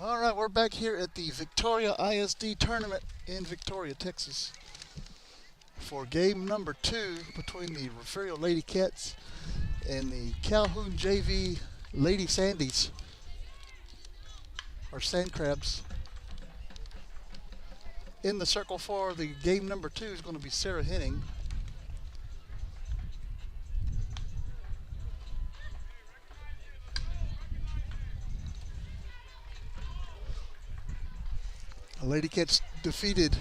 All right, we're back here at the Victoria ISD Tournament in Victoria, Texas for game number 2 between the Refugio Lady Cats and the Calhoun JV Lady Sandies, or Sand Crabs. In the circle for the game number 2 is going to be Sarah Henning. The Lady Cats defeated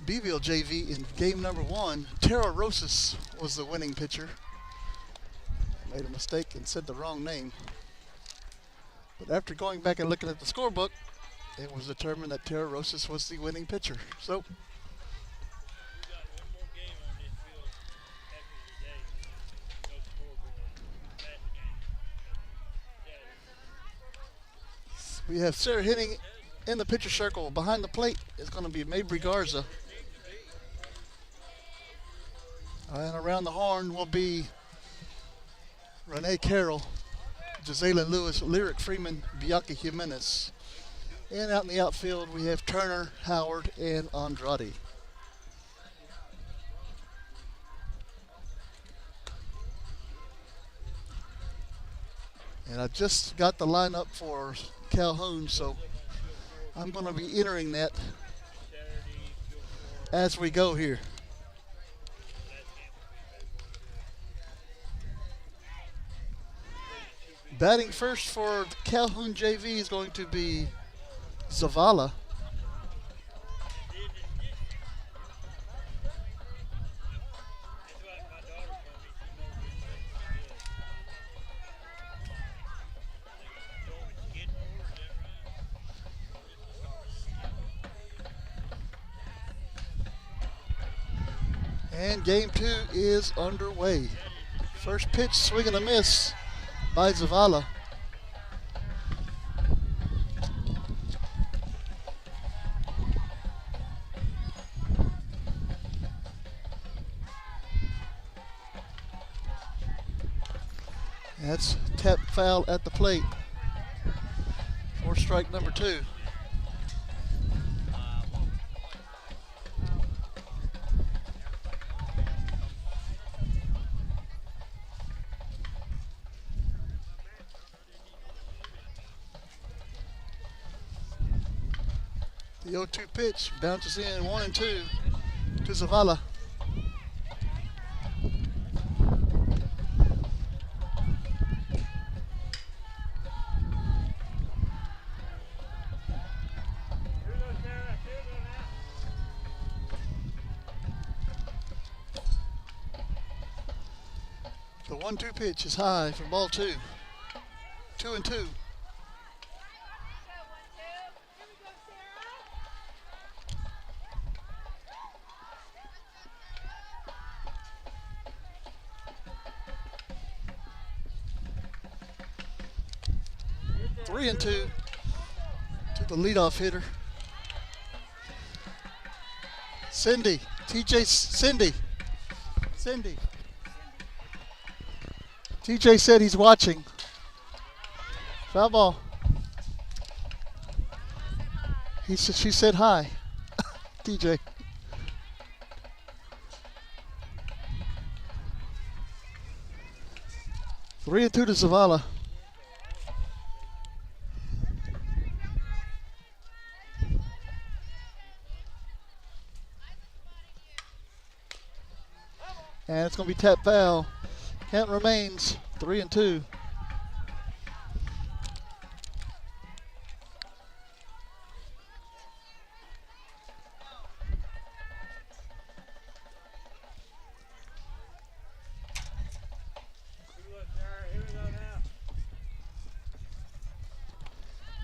Beeville JV in game number 1. Tara Rosas was the winning pitcher. I made a mistake and said the wrong name. But after going back and looking at the scorebook, it was determined that Tara Rosas was the winning pitcher. So we have Sarah Henning in the pitcher circle. Behind the plate is going to be Mabry Garza. And around the horn will be Renee Carroll, Gisela Lewis, Lyric Freeman, Bianca Jimenez. And out in the outfield we have Turner, Howard, and Andrade. And I just got the lineup for Calhoun, so I'm going to be entering that as we go here. Batting first for Calhoun JV is going to be Zavala. And game 2 is underway. First pitch, swing and a miss by Zavala. That's tap foul at the plate for strike number 2. The 0-2 pitch bounces in 1-2 to Zavala. The 1-2 pitch is high for ball 2. 2-2. Three and 2 to the leadoff hitter, Cindy. Cindy. TJ said he's watching. Foul ball. She said hi. TJ. Three and 2 to Zavala. And it's going to be tap foul. Count remains 3 and 2.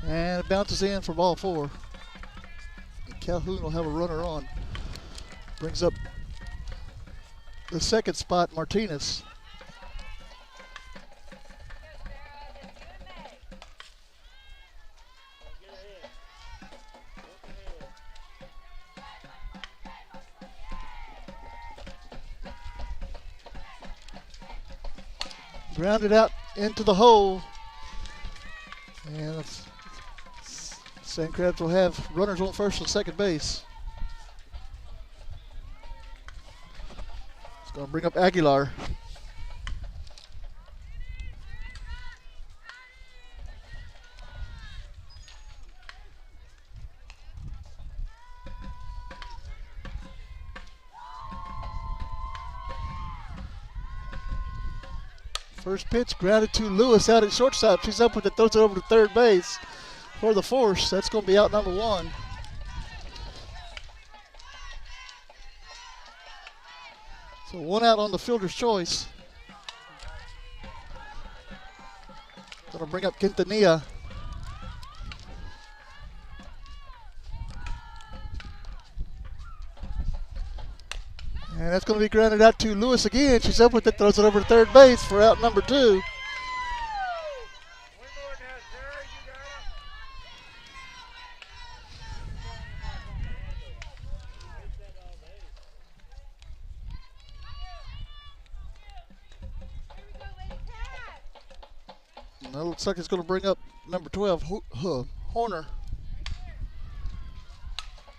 And it bounces in for ball 4. And Calhoun will have a runner on. Brings up the second spot, Martinez. Grounded out into the hole. And Sand Crabs will have runners on first and second base. It's going to bring up Aguilar. First pitch grounded to Lewis out at shortstop. She's up with it, throws it over to third base for the force. That's going to be out number one. So one out on the fielder's choice. Going to bring up Quintanilla. And that's going to be grounded out to Lewis again. She's up with it, throws it over to third base for out number two. That looks like it's going to bring up number 12, Horner.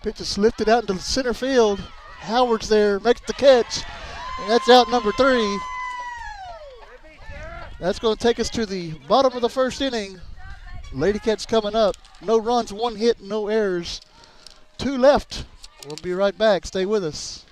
Pitch is lifted out into center field. Howard's there, makes the catch, and that's out number 3. That's going to take us to the bottom of the first inning. Lady Cats coming up. No runs, 1 hit, no errors. 2 left. We'll be right back. Stay with us.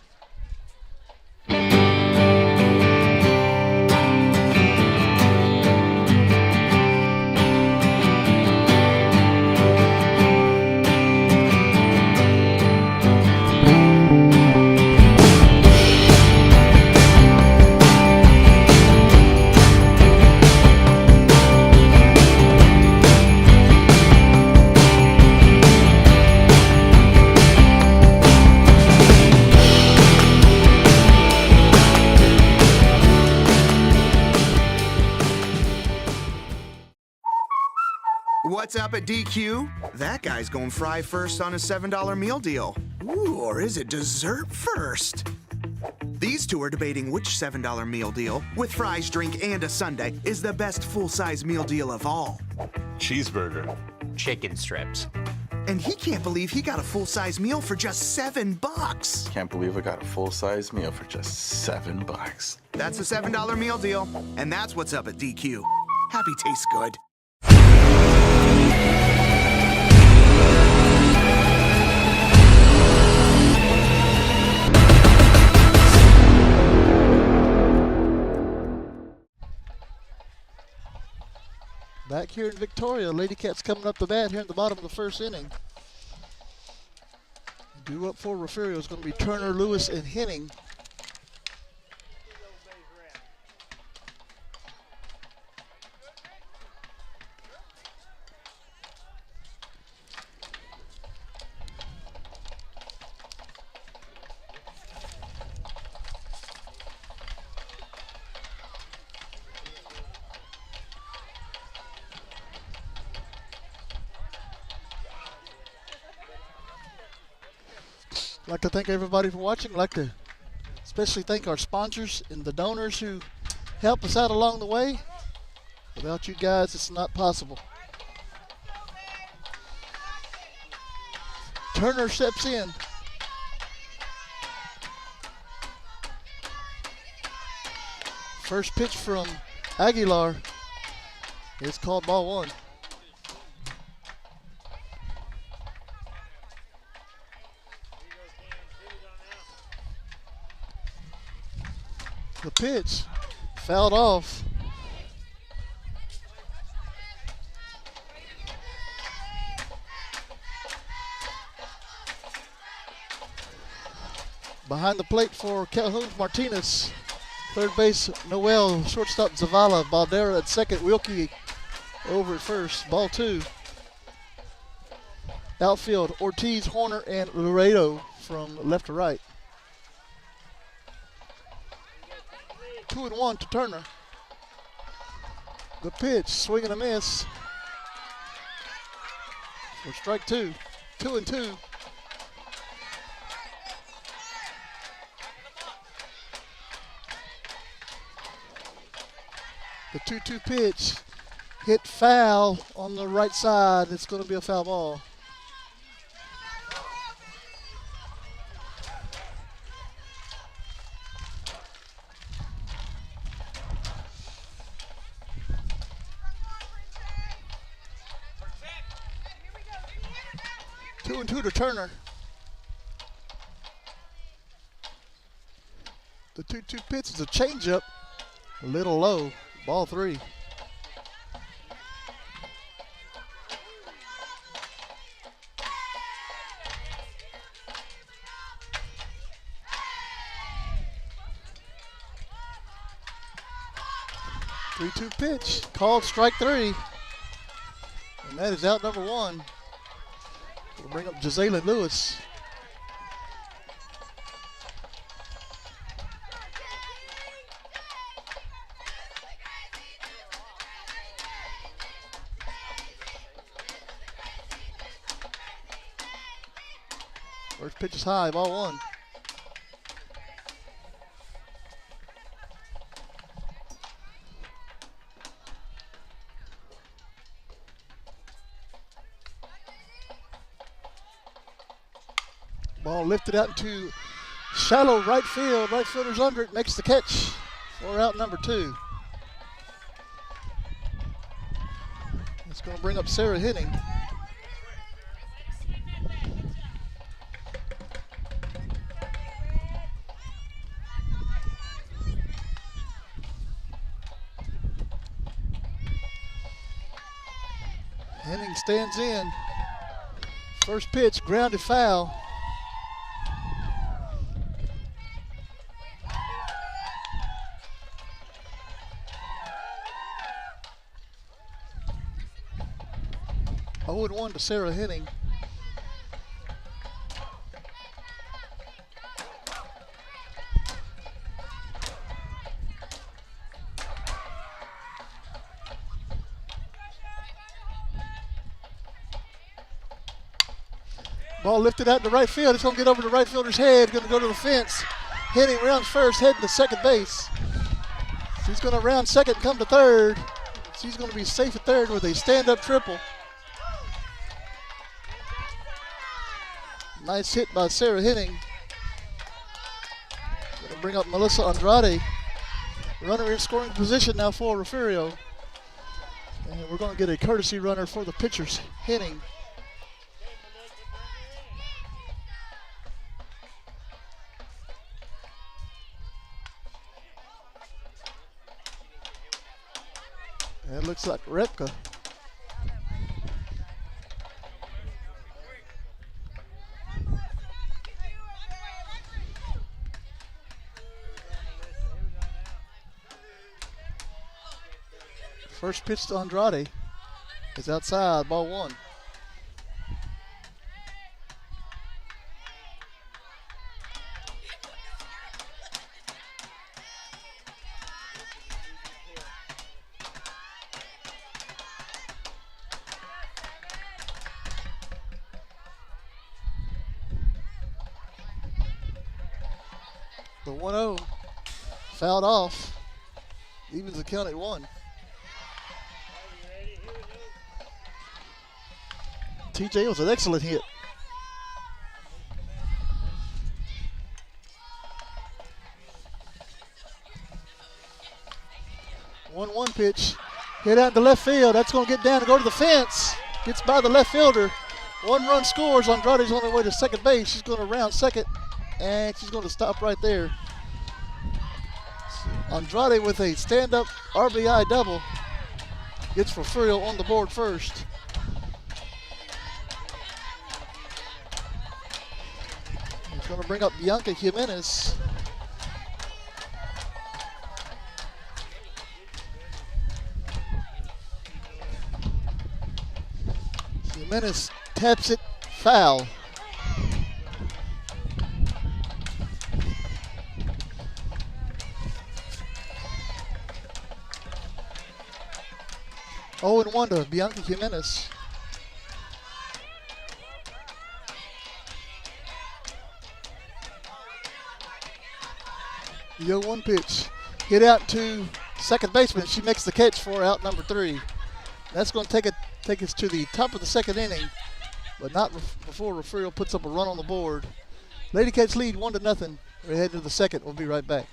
What's up at DQ? That guy's going fry first on a $7 meal deal. Ooh, or is it dessert first? These two are debating which $7 meal deal, with fries, drink, and a sundae, is the best full-size meal deal of all. Cheeseburger. Chicken strips. And he can't believe he got a full-size meal for just $7. Can't believe I got a full-size meal for just $7. That's a $7 meal deal, and that's what's up at DQ. Happy tastes good. Back here in Victoria, Lady Cats coming up the bat here in the bottom of the first inning. Due up for Refugio is going to be Turner, Lewis, and Henning. I'd like to thank everybody for watching. I'd like to especially thank our sponsors and the donors who help us out along the way. Without you guys, it's not possible. Turner steps in. First pitch from Aguilar is called ball 1. The pitch fouled off. Behind the plate for Calhoun, Martinez. Third base, Noel. Shortstop, Zavala. Baldera at second. Wilkie over at first. Ball 2. Outfield, Ortiz, Horner, and Laredo from left to right. 2-1 to Turner. The pitch, swing and a miss. For strike 2. 2-2. The 2-2 pitch hit foul on the right side. It's going to be a foul ball. 2-2 to Turner. The 2-2 pitch is a changeup. A little low. Ball 3. Three-two pitch, called strike 3. And that is out number 1. We'll bring up Jazaylen Lewis. First pitch is high, ball 1. Ball lifted out into shallow right field. Right fielder's under it, makes the catch for out number 2. It's going to bring up Sarah Henning. Henning stands in. First pitch, grounded foul. Oh, 0-1 to Sarah Henning. Ball lifted out to right field. It's going to get over the right fielder's head. Going to go to the fence. Henning rounds first, heading to second base. She's going to round second, come to third. She's going to be safe at third with a stand-up triple. Nice hit by Sarah Henning. Going to bring up Melissa Andrade. Runner in scoring position now for Refugio. And we're going to get a courtesy runner for the pitchers, Henning. It looks like Repka. First pitch to Andrade is outside, ball 1. The 1-0 fouled off, evens the count at 1. TJ was an excellent hit. One pitch, hit out to left field. That's going to get down and go to the fence. Gets by the left fielder. 1 run scores. Andrade's on her way to second base. She's going to round second, and she's going to stop right there. Andrade with a stand-up RBI double. Gets Refugio on the board first. He's going to bring up Bianca Jimenez. Jimenez taps it foul. Oh, and 1 to Bianca Jimenez. The 0-1 pitch. Hit out to second baseman. She makes the catch for out number 3. That's going to take us to the top of the second inning, but not before Refugio puts up a run on the board. Lady Cats lead 1-0. We're heading to the second. We'll be right back.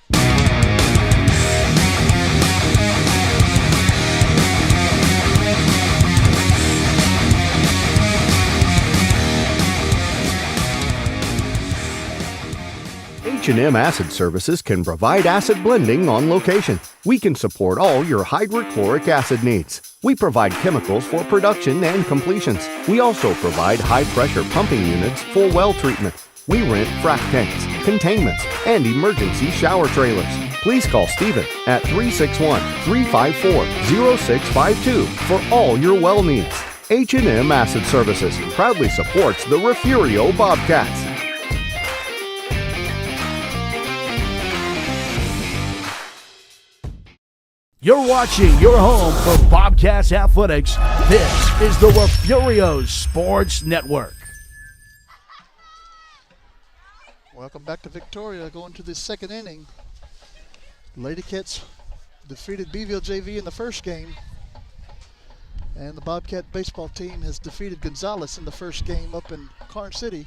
H&M Acid Services can provide acid blending on location. We can support all your hydrochloric acid needs. We provide chemicals for production and completions. We also provide high-pressure pumping units for well treatment. We rent frac tanks, containments, and emergency shower trailers. Please call Stephen at 361-354-0652 for all your well needs. H&M Acid Services proudly supports the Refugio Bobcats. You're watching your home for Bobcats Athletics. This is the Refugio Sports Network. Welcome back to Victoria, going to the second inning. Lady Cats defeated Beeville JV in the first game. And the Bobcat baseball team has defeated Gonzales in the first game up in Karn City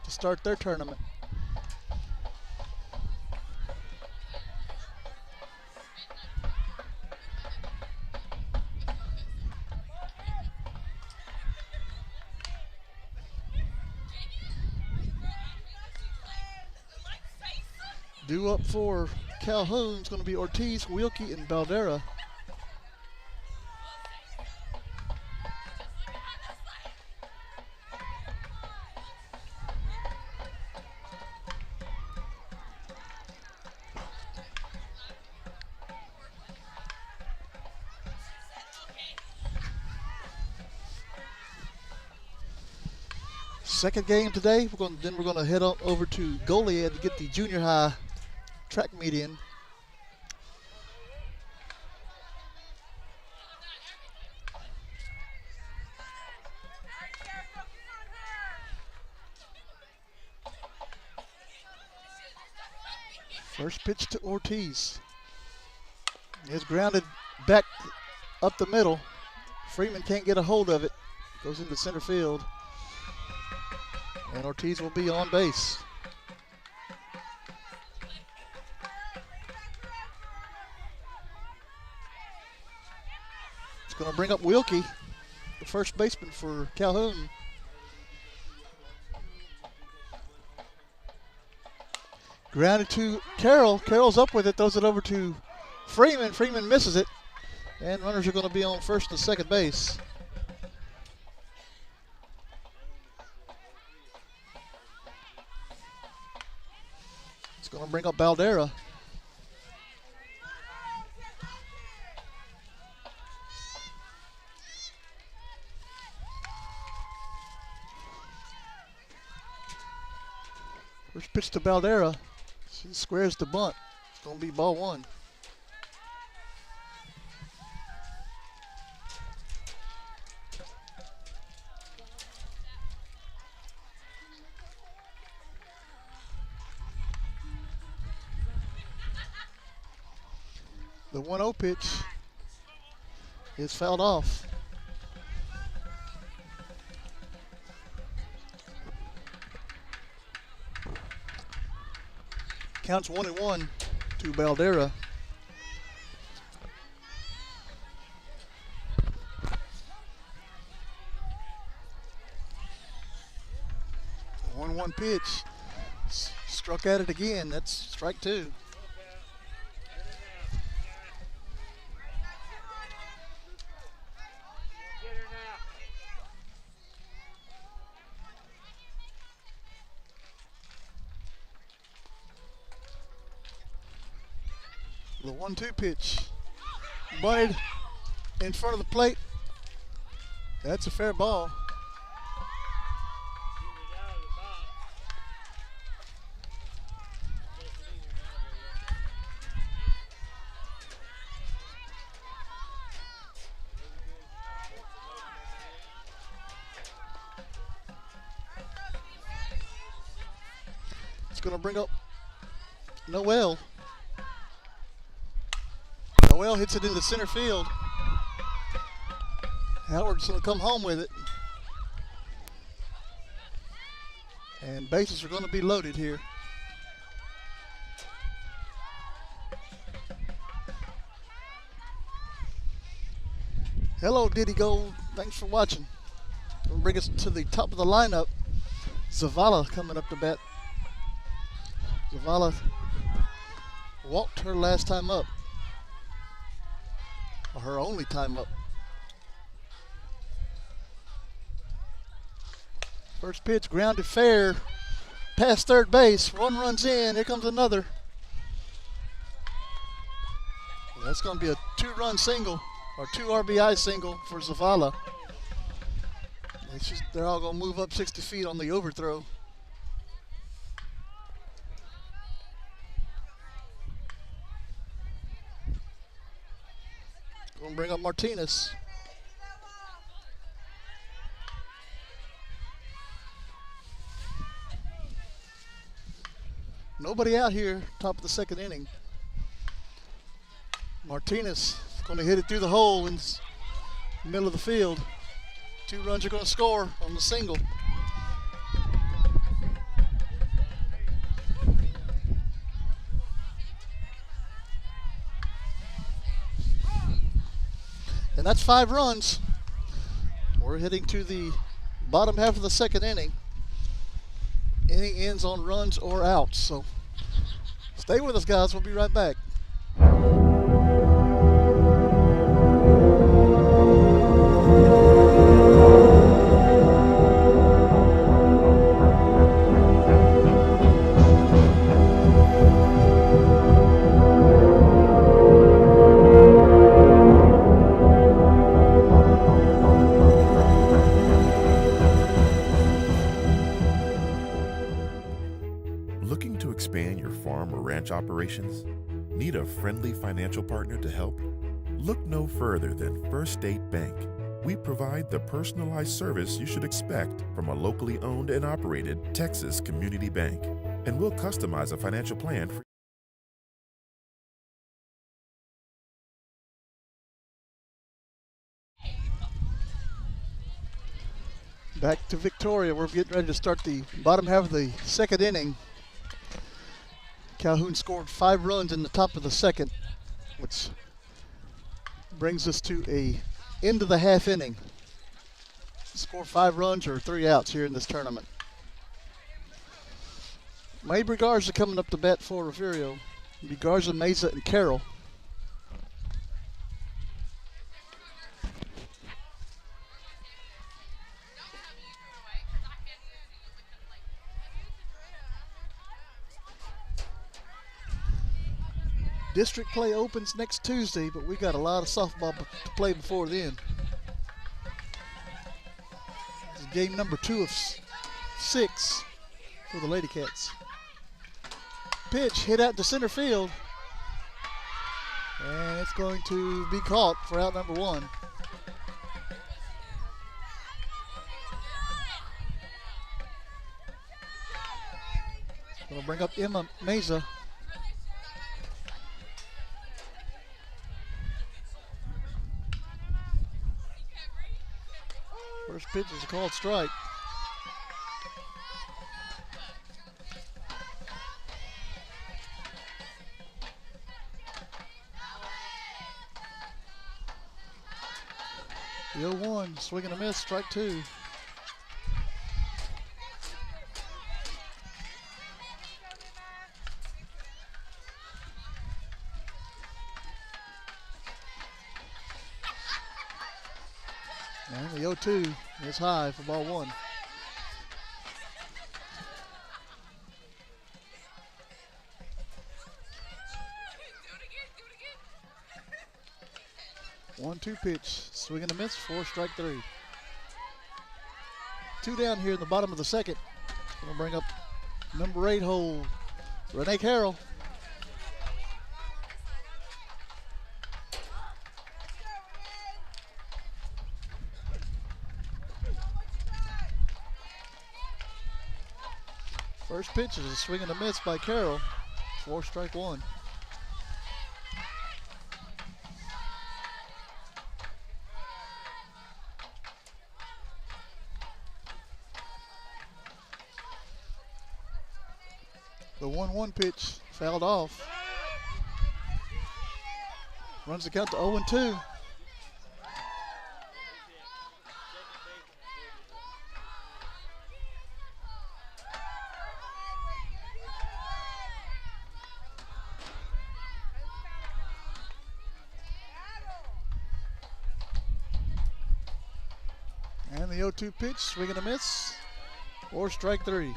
to start their tournament. Due up for Calhoun is going to be Ortiz, Wilkie, and Baldera. Second game today. We're going to head on over to Goliad to get the junior high track meet in. First pitch to Ortiz. It's grounded back up the middle. Freeman can't get a hold of it. Goes into center field. And Ortiz will be on base. It's going to bring up Wilkie, the first baseman for Calhoun. Grounded to Carroll. Carroll's up with it, throws it over to Freeman. Freeman misses it. And runners are going to be on first and second base. It's going to bring up Baldera. First pitch to Baldera. She squares the bunt. It's going to be ball one. The 1-0 pitch is fouled off. Counts 1-1 to Baldera. The 1-1 pitch. Struck at it again. That's strike two. The 1-2 pitch. Bunted in front of the plate. That's a fair ball. It's going to bring up Noel. Noel hits it into center field. Howard's going to come home with it. And bases are going to be loaded here. Hello, Diddy Gold. Thanks for watching. Going to bring us to the top of the lineup. Zavala coming up to bat. Zavala walked her last time up, or her only time up. First pitch grounded fair, past third base. One runs in. Here comes another. That's going to be a 2-run single, or 2 RBI single for Zavala. They're all going to move up 60 feet on the overthrow. Going to bring up Martinez. Nobody out here, top of the second inning. Martinez is going to hit it through the hole in the middle of the field. 2 runs are going to score on the single. And that's 5 runs. We're heading to the bottom half of the second inning. Inning ends on runs or outs. So stay with us, guys. We'll be right back. Looking to expand your farm or ranch operations? Need a friendly financial partner to help? Look no further than First State Bank. We provide the personalized service you should expect from a locally owned and operated Texas community bank. And we'll customize a financial plan for Back to Victoria. We're getting ready to start the bottom half of the second inning. Calhoun scored 5 runs in the top of the second, which brings us to a end of the half inning. Score 5 runs or 3 outs here in this tournament. Mabry Garza coming up to bat for Refugio. It'll be Garza, Mesa, and Carroll. District play opens next Tuesday, but we got a lot of softball to play before then. This is game number 2 of 6 for the Lady Cats. Pitch hit out to center field, and it's going to be caught for out number 1. Going to bring up Emma Meza. First pitch is a called strike. The 0-1, swing and a miss, strike 2. And the 0-2 is high for ball 1. One-two pitch, swing and a miss for strike 3. 2 down here in the bottom of the second. Gonna bring up number 8 hole, Renee Carroll. First pitch is a swing and a miss by Carroll for strike 1. The 1-1 pitch fouled off. Runs the count to 0-2. the 0-2 pitch, swing and a miss, or strike 3.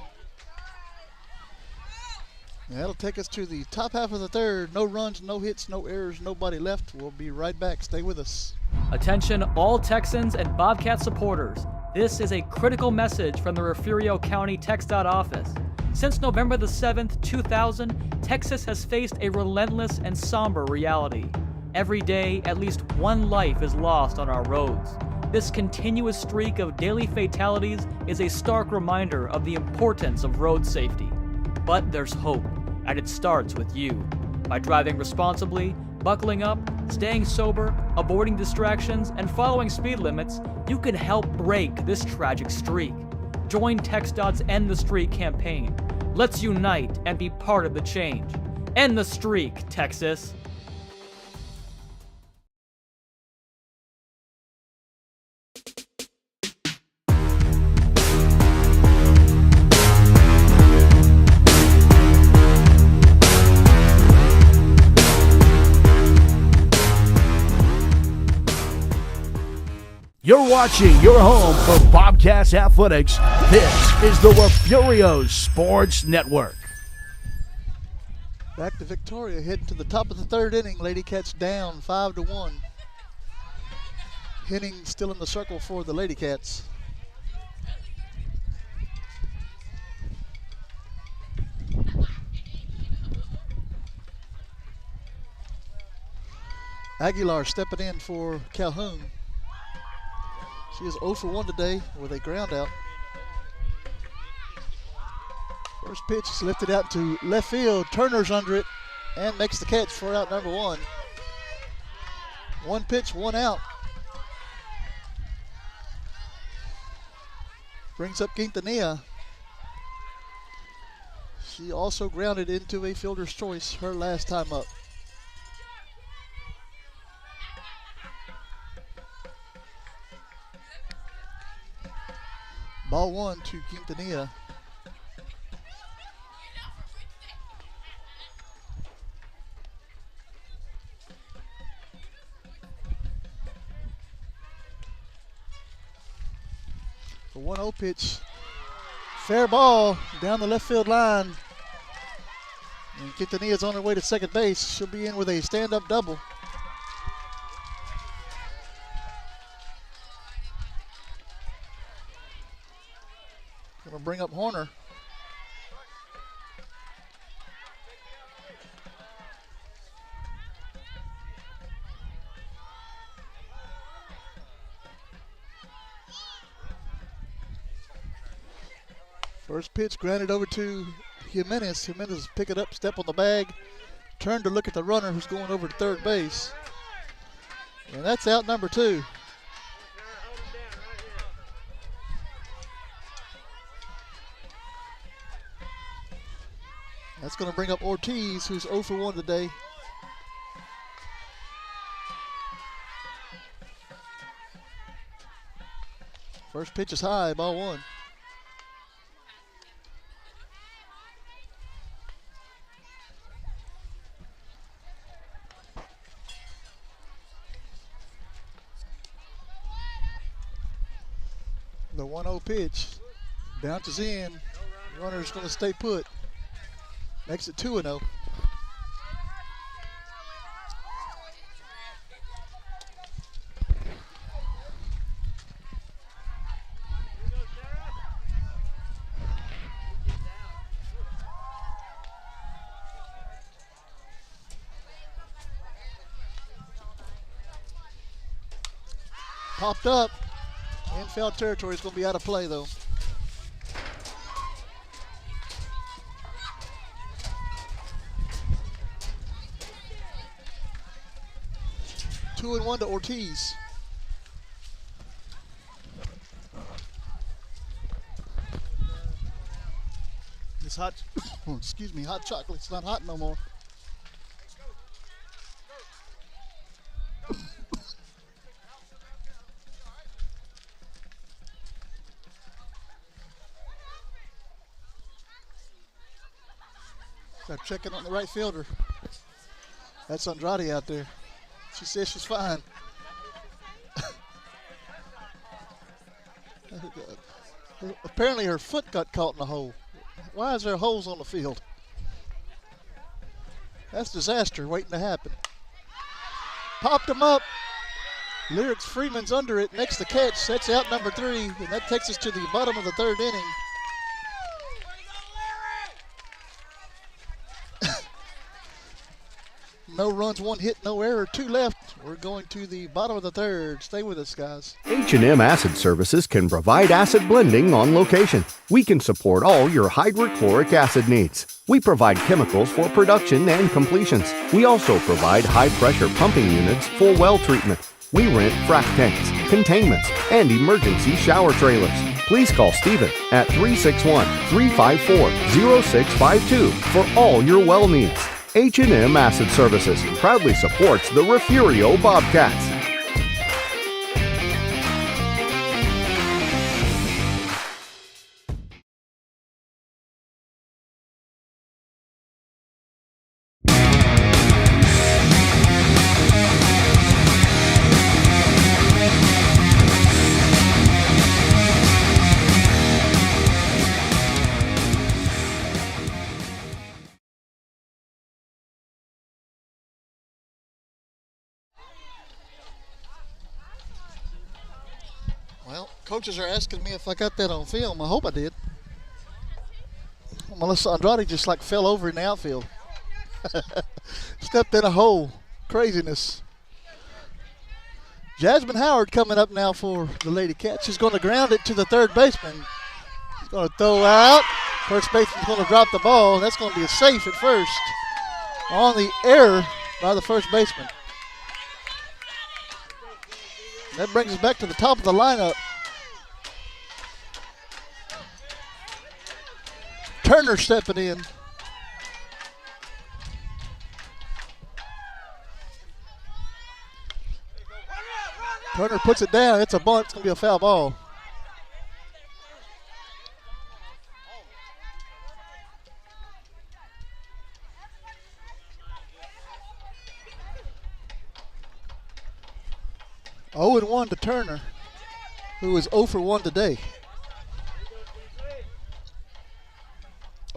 And that'll take us to the top half of the third. No runs, no hits, no errors, nobody left. We'll be right back. Stay with us. Attention all Texans and Bobcat supporters. This is a critical message from the Refugio County TxDOT office. Since November the 7th, 2000, Texas has faced a relentless and somber reality. Every day, at least one life is lost on our roads. This continuous streak of daily fatalities is a stark reminder of the importance of road safety. But there's hope, and it starts with you. By driving responsibly, buckling up, staying sober, avoiding distractions, and following speed limits, you can help break this tragic streak. Join TxDOT's End the Streak campaign. Let's unite and be part of the change. End the streak, Texas. You're watching your home for Bobcats Athletics. This is the Refugio Sports Network. Back to Victoria, heading to the top of the third inning. Lady Cats down 5-1. Henning still in the circle for the Lady Cats. Aguilar stepping in for Calhoun. She is 0 for 1 today with a ground out. First pitch is lifted out to left field. Turner's under it and makes the catch for out number 1. One pitch, one out. Brings up Quintanilla. She also grounded into a fielder's choice her last time up. Ball 1 to Quintanilla. The 1-0 pitch. Fair ball down the left field line. And Quintanilla's on her way to second base. She'll be in with a stand-up double. Gonna bring up Horner. First pitch grounded over to Jimenez. Jimenez pick it up, step on the bag, turn to look at the runner who's going over to third base. And that's out number 2. That's going to bring up Ortiz, who's 0 for 1 today. First pitch is high, ball 1. The 1-0 pitch bounces in. Runner's going to stay put. Makes it 2-0. Popped up. In foul territory. Is going to be out of play though. Two and 1 to Ortiz. This hot, excuse me, hot chocolate's not hot no more. Start checking on the right fielder. That's Andrade out there. She says she's fine. Apparently her foot got caught in the hole. Why is there holes on the field? That's disaster waiting to happen. Popped him up. Lyrics Freeman's under it. Makes the catch. That's out number 3. And that takes us to the bottom of the 3rd inning. No runs, 1 hit, no error, 2 left. We're going to the bottom of the 3rd. Stay with us, guys. H&M Acid Services can provide acid blending on location. We can support all your hydrochloric acid needs. We provide chemicals for production and completions. We also provide high-pressure pumping units for well treatment. We rent frac tanks, containments, and emergency shower trailers. Please call Stephen at 361-354-0652 for all your well needs. H&M Acid Services proudly supports the Refugio Bobcats. Well, coaches are asking me if I got that on film. I hope I did. Melissa Andrade just like fell over in the outfield. Stepped in a hole. Craziness. Jasmine Howard coming up now for the Lady Cats. She's going to ground it to the 3rd baseman. She's going to throw out. First baseman's going to drop the ball. That's going to be a safe at first. On the error by the first baseman. That brings us back to the top of the lineup. Turner stepping in. Turner puts it down. It's a bunt. It's going to be a foul ball. Oh and 1 to Turner, who is 0 for 1 today.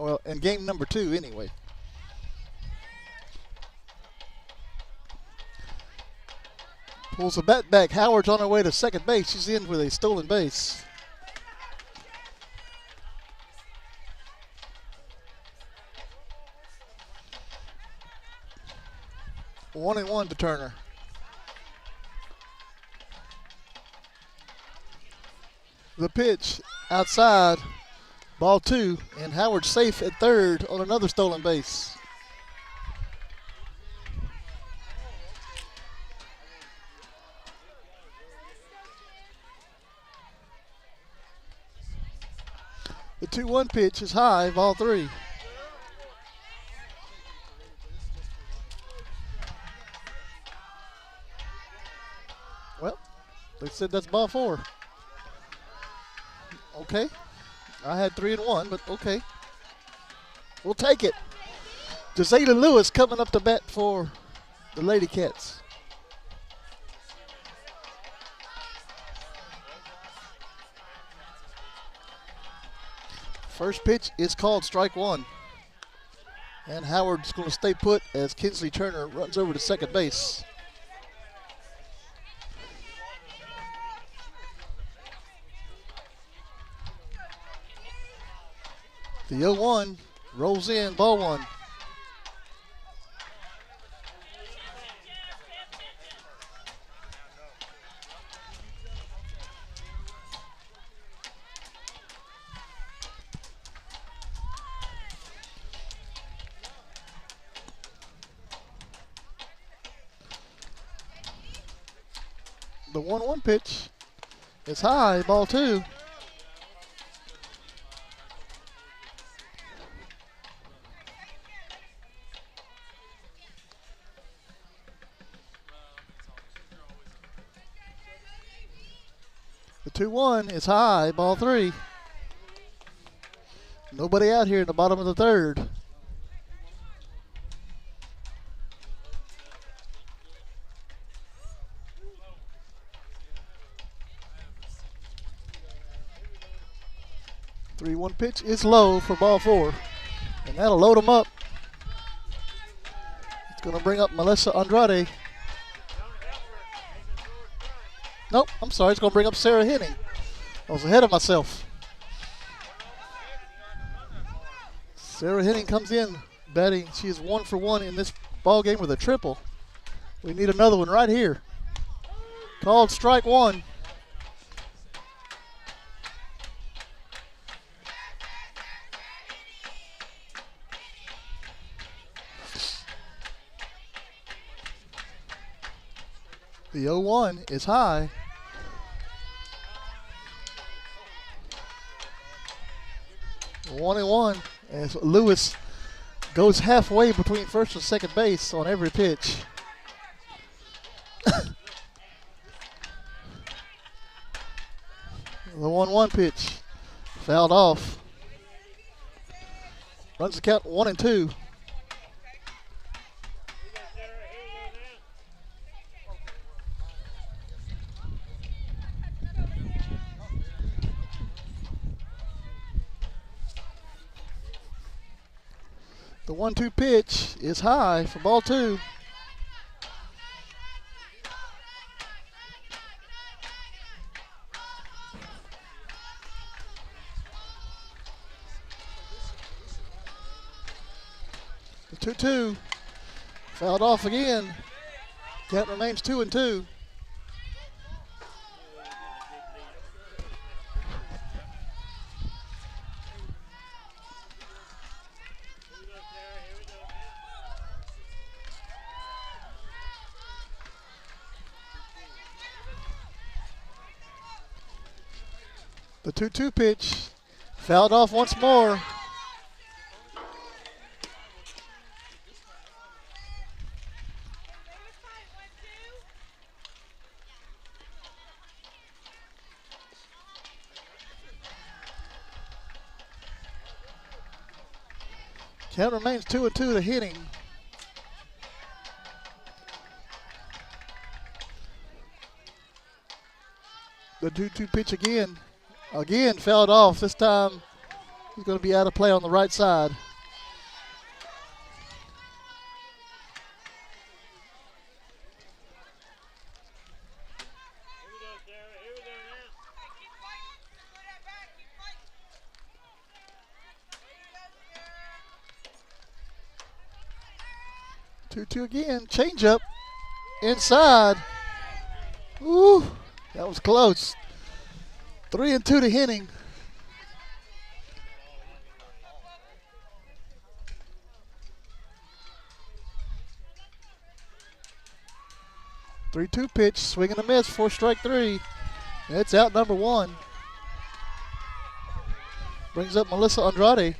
Well, in game number 2 anyway. Pulls the bat back. Howard's on her way to second base. She's in with a stolen base. One and 1 to Turner. The pitch outside, ball 2, and Howard safe at 3rd on another stolen base. The 2-1 pitch is high, ball 3. Well, they said that's ball 4. Okay. I had 3 and 1, but okay. We'll take it. Jazayla Lewis coming up to bat for the Lady Cats. First pitch is called strike 1. And Howard's going to stay put as Kinsley Turner runs over to second base. The 0-1 rolls in, ball 1. The 1-1 pitch is high, ball 2. The 2-1 is high, ball 3. Nobody out here in the bottom of the 3rd. 3-1 pitch is low for ball 4. And that'll load them up. It's going to bring up Melissa Andrade. Nope, I'm sorry. It's going to bring up Sarah Henning. I was ahead of myself. Sarah Henning comes in batting. She is 1 for 1 in this ball game with a triple. We need another one right here. Called strike 1. The 0-1 is high. One and 1 as Lewis goes halfway between first and second base on every pitch. The 1-1 pitch fouled off. Runs the count 1-2. The 1-2 pitch is high for ball 2. The 2-2 fouled off again. Count remains 2-2. The 2-2 pitch fouled off once more. Count remains 2-2 to Henning. The 2-2 pitch again. Again fouled off. This time he's going to be out of play on the right side. Two again. Change up inside. Ooh, that was close. 3-2 to Henning. Three-two pitch, swing and a miss for strike 3. It's out number 1. Brings up Melissa Andrade.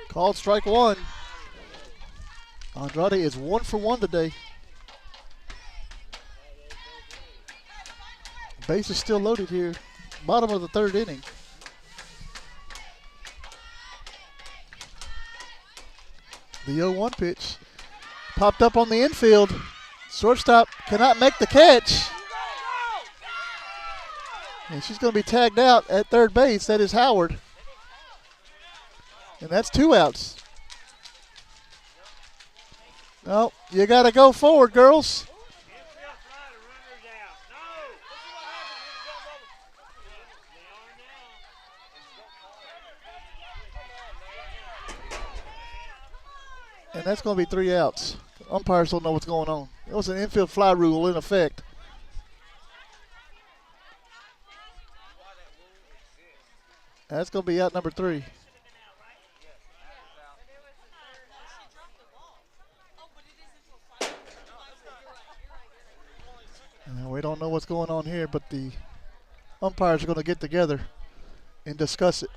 Called strike 1. Andrade is 1 for 1 today. Base is still loaded here. Bottom of the 3rd inning. The 0-1 pitch popped up on the infield. Shortstop cannot make the catch. And she's going to be tagged out at 3rd base. That is Howard. And that's 2 outs. No, you got to go forward, girls. And that's going to be 3 outs. Umpires don't know what's going on. It was an infield fly rule in effect. That's going to be out number 3. And we don't know what's going on here, but the umpires are going to get together and discuss it.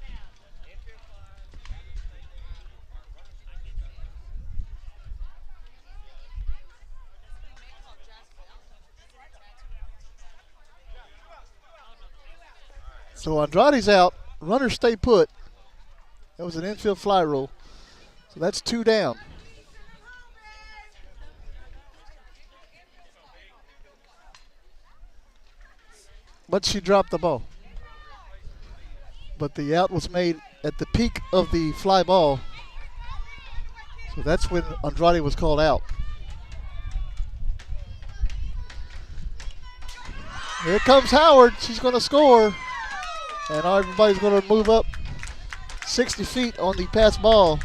So Andrade's out. Runners stay put. That was an infield fly rule. So that's 2 down. But she dropped the ball. But the out was made at the peak of the fly ball. So that's when Andrade was called out. Here comes Howard. She's going to score. And everybody's going to move up 60 feet on the pass ball.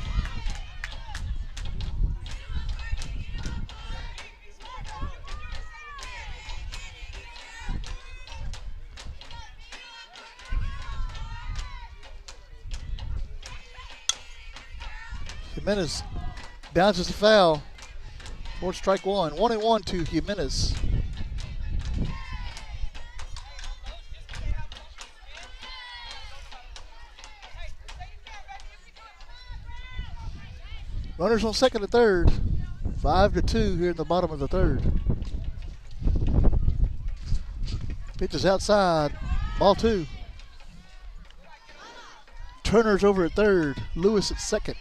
Jimenez bounces the foul for strike one. 1-1 to Jimenez. Runners on second and third. 5-2 here in the bottom of the third. Pitch is outside. Ball 2. Turner's over at third. Lewis at second.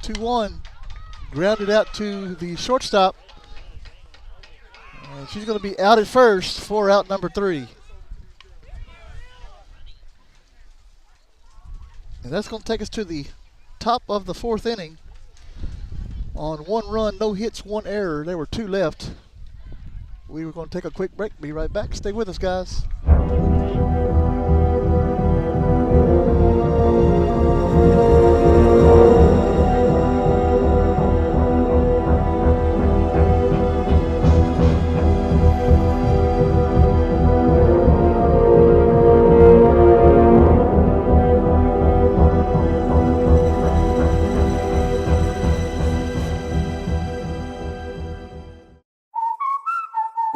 Two-one. Grounded out to the shortstop. And she's going to be out at first for out number 3. And that's going to take us to the top of the 4th inning. On 1 run, no hits, 1 error. There were 2 left. We were going to take a quick break. Be right back. Stay with us, guys.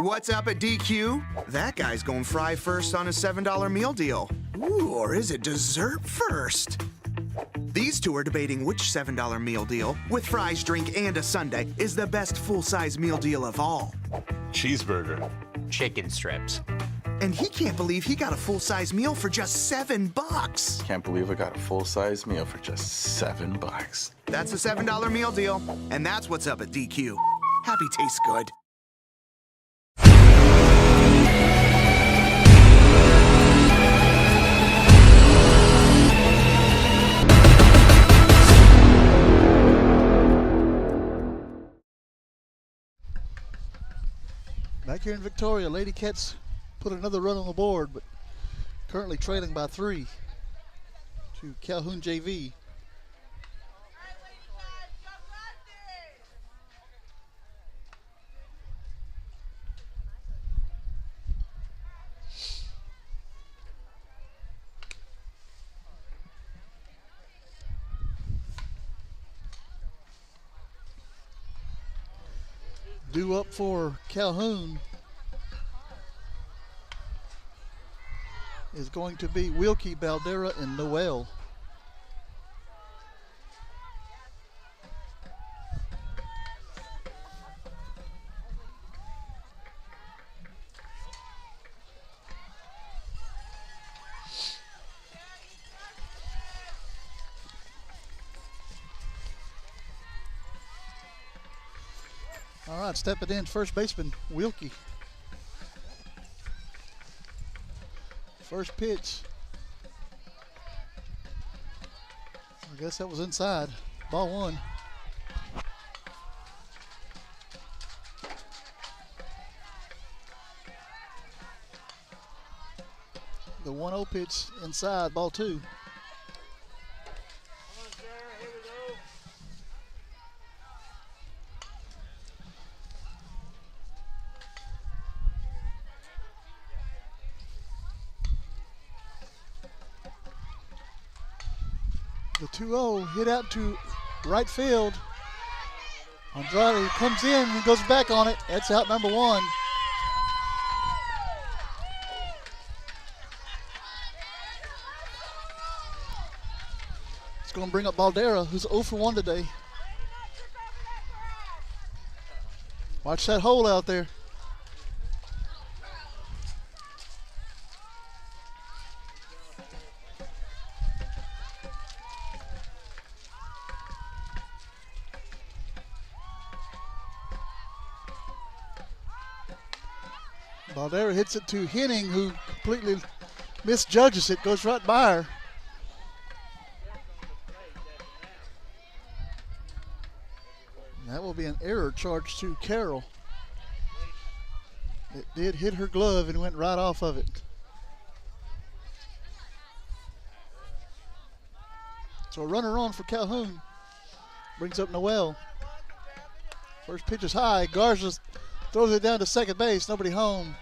What's up at DQ? That guy's going fry first on a $7 meal deal. Ooh, or is it dessert first? These two are debating which $7 meal deal, with fries, drink, and a sundae, is the best full-size meal deal of all. Cheeseburger. Chicken strips. And he can't believe he got a full-size meal for just $7. Can't believe I got a full-size meal for just $7. That's a $7 meal deal, and that's what's up at DQ. Happy tastes good. Back here in Victoria, Lady Cats put another run on the board, but currently trailing by 3 to Calhoun JV. Due up for Calhoun is going to be Wilkie, Baldera, and Noel. All right, step it in, first baseman, Wilkie. First pitch. I guess that was inside. Ball 1. The 1-0 pitch inside, ball 2. The 2-0 hit out to right field. Andrade comes in and goes back on it. That's out number 1. It's going to bring up Baldera, who's 0 for 1 today. Watch that hole out there. Baldera hits it to Henning, who completely misjudges it, goes right by her. And that will be an error charge to Carroll. It did hit her glove and went right off of it. So a runner on for Calhoun. Brings up Noel. First pitch is high. Garza throws it down to second base. Nobody home.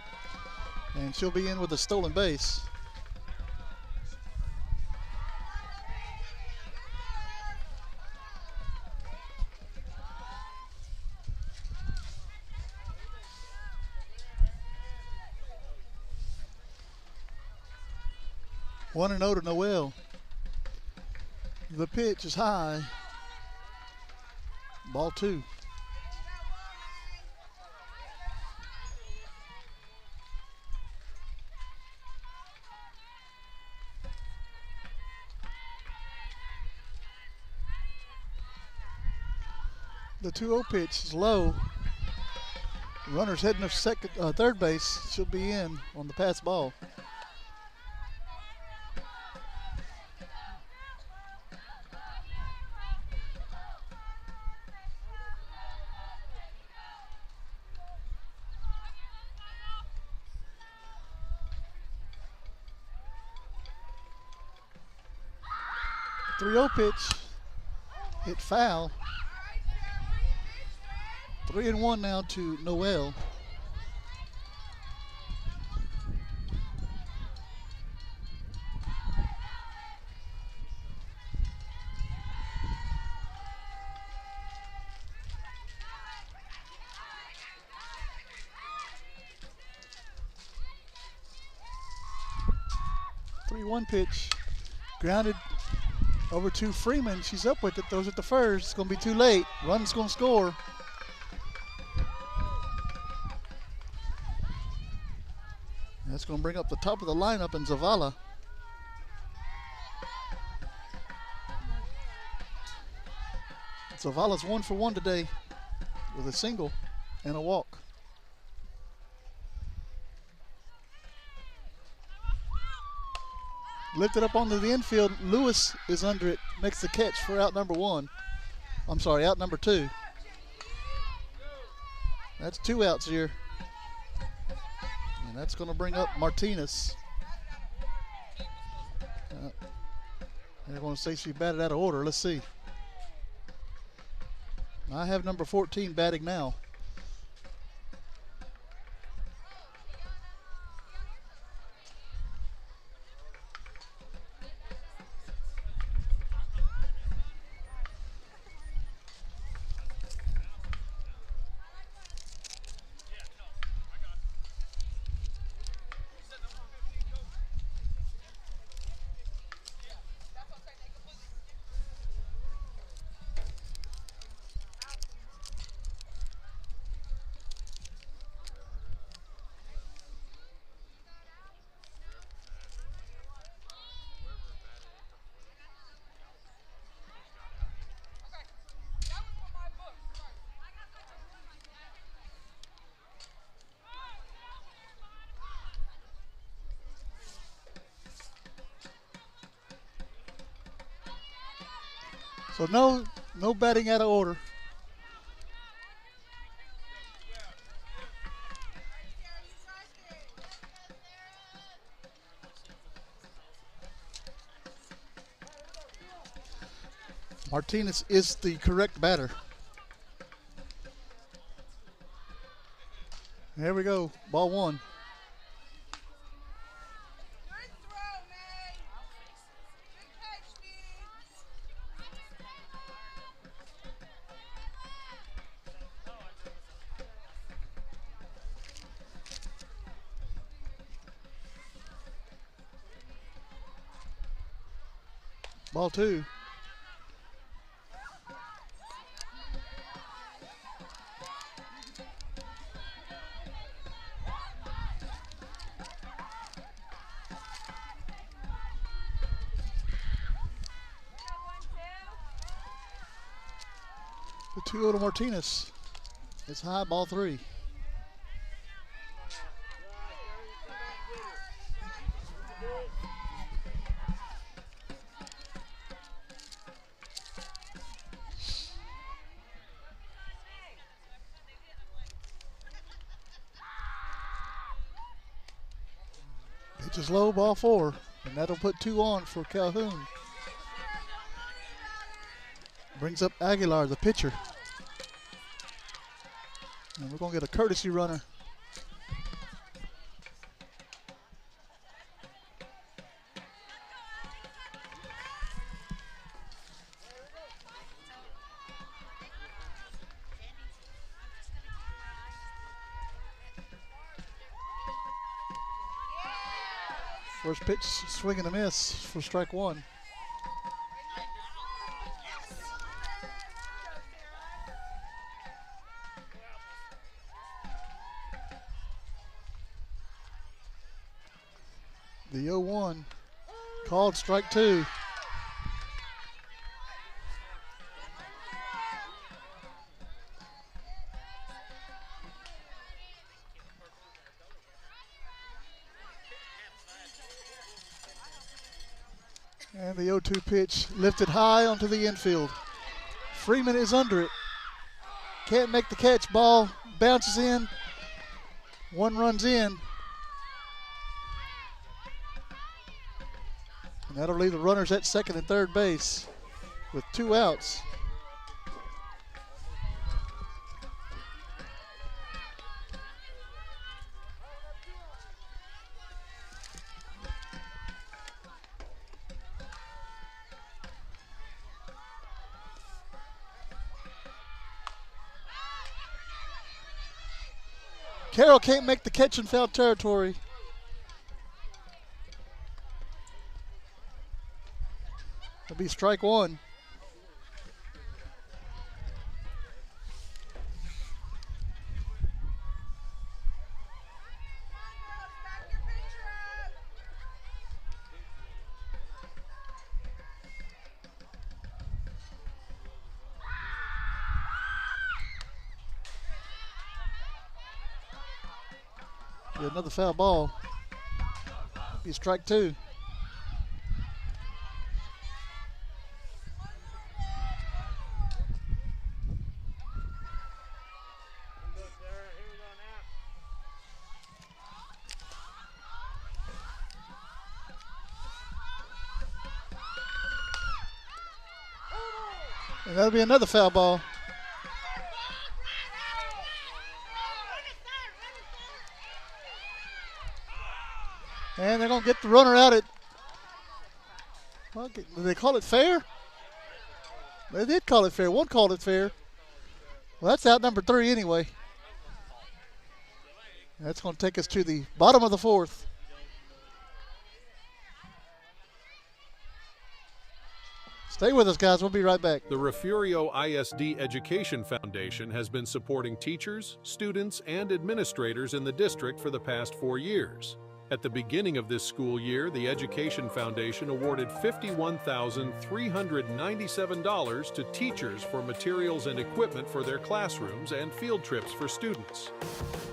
And she'll be in with a stolen base. One and 0 to Noel. The pitch is high. Ball 2. The 2-0 pitch is low. Runner's heading to third base. She'll be in on the pass ball. Pitch, hit foul. 3-1 now to Noel. Pitch, grounded over to Freeman. She's up with it, throws it to first. It's going to be too late. Run's going to score. That's going to bring up the top of the lineup in Zavala. Zavala's 1 for 1 today with a single and a walk. Lifted up onto the infield. Lewis is under it, makes the catch for out number 1. I'm sorry, out number 2. That's 2 outs here. And that's going to bring up Martinez. They're going to say she batted out of order. Let's see. I have number 14 batting now. So no batting out of order. Martinez is the correct batter. There we go, ball 1. Ball 2. The 2-0 to Martinez. It's high, ball 3. Pitch is low, ball 4. And that'll put 2 on for Calhoun. Brings up Aguilar, the pitcher. And we're going to get a courtesy runner. First pitch, swing and a miss for strike 1. The 0-1 called strike 2. And the 0-2 pitch lifted high onto the infield. Freeman is under it. Can't make the catch. Ball bounces in. 1 runs in. And that'll leave the runners at second and third base with 2 outs. Carroll can't make the catch in foul territory. It'll be strike 1. Another foul ball. Be strike 2. And that'll be another foul ball. And they're going to get the runner out at, well, did they call it fair? They did call it fair. One called it fair. Well, that's out number 3 anyway. That's going to take us to the bottom of the 4th. Stay with us, guys. We'll be right back. The Refugio ISD Education Foundation has been supporting teachers, students, and administrators in the district for the past 4 years. At the beginning of this school year, the Education Foundation awarded $51,397 to teachers for materials and equipment for their classrooms and field trips for students.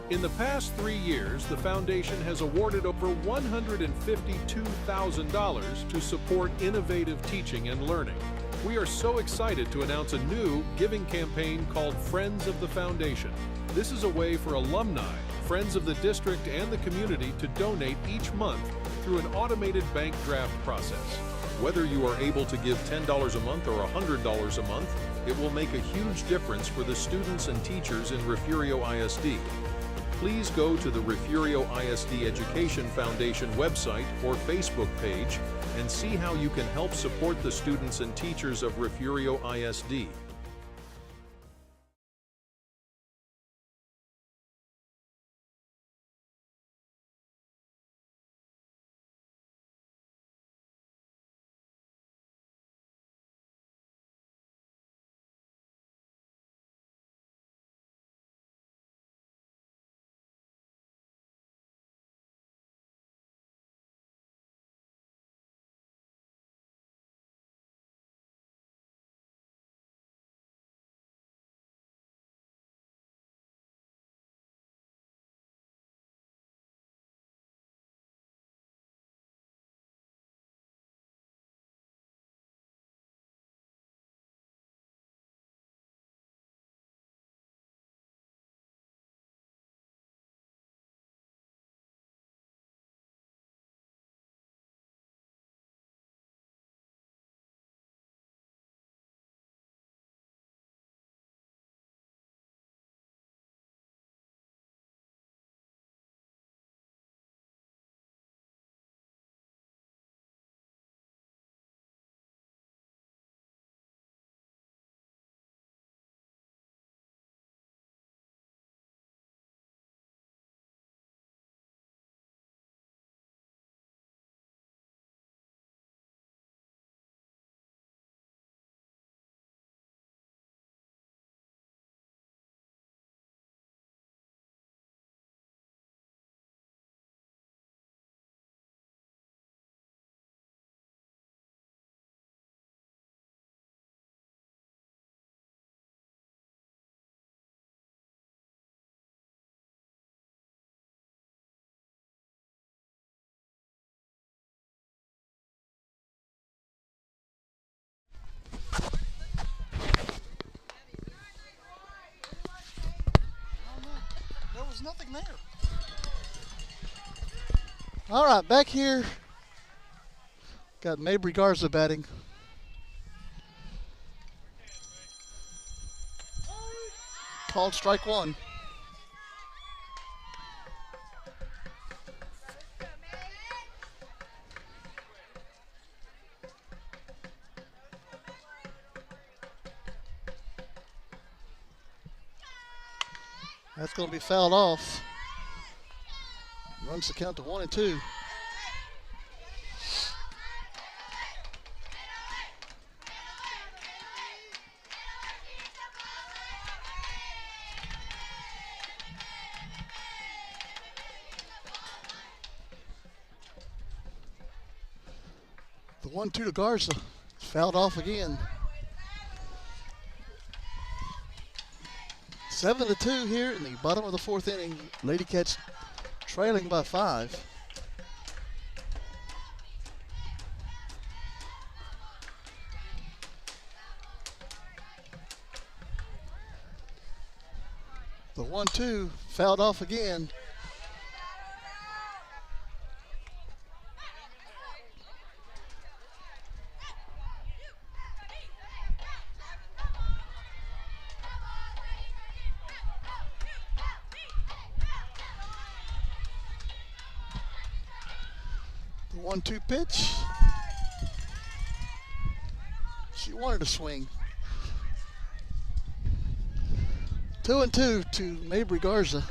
In the past 3 years, the foundation has awarded over $152,000 to support innovative teaching and learning. We are so excited to announce a new giving campaign called Friends of the Foundation. This is a way for alumni, friends of the district, and the community to donate each month through an automated bank draft process. Whether you are able to give $10 a month or $100 a month, it will make a huge difference for the students and teachers in Refugio ISD. Please go to the Refugio ISD Education Foundation website or Facebook page and see how you can help support the students and teachers of Refugio ISD. nothing there. All right, back here. Got Mabry Garza batting. Called strike one. That's going to be fouled off. Runs the count to 1-2. The 1-2 to Garza. Fouled off again. 7-2 here in the bottom of the fourth inning. Lady Cats trailing by 5. The 1-2 fouled off again. The 1-2 pitch. She wanted to swing. 2-2 to Mabry Garza.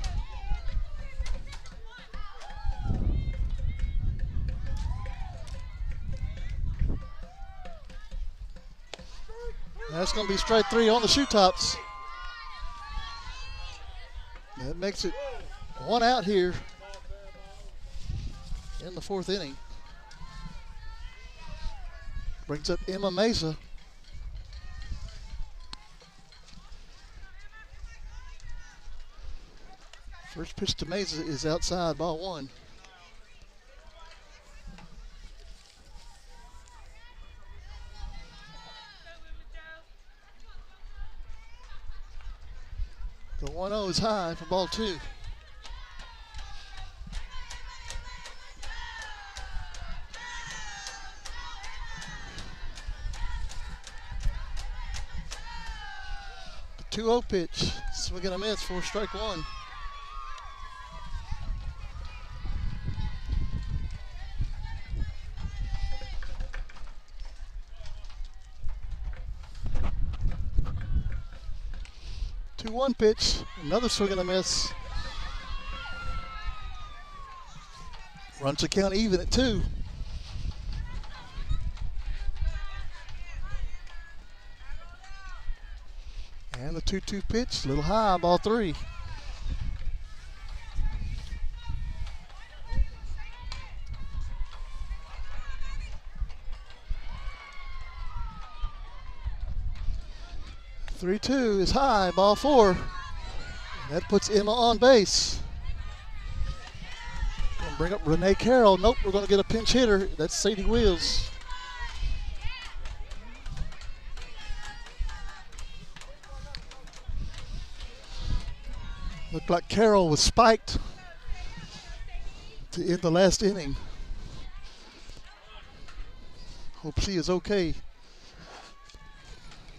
That's going to be strike 3 on the shoe tops. That makes it 1 out here in the fourth inning. Brings up Emma Mesa. First pitch to Mesa is outside, ball 1. The 1-0 is high for ball 2. The 2-0 pitch, swing and a miss for strike 1. One pitch, another swing and a miss. Runs the count even at 2. And the 2-2 pitch, a little high, ball 3. The 3-2 is high, ball 4. That puts Emma on base. Gonna bring up Renee Carroll. Nope, we're gonna get a pinch hitter. That's Sadie Wheels. Looked like Carroll was spiked to end the last inning. Hope she is okay.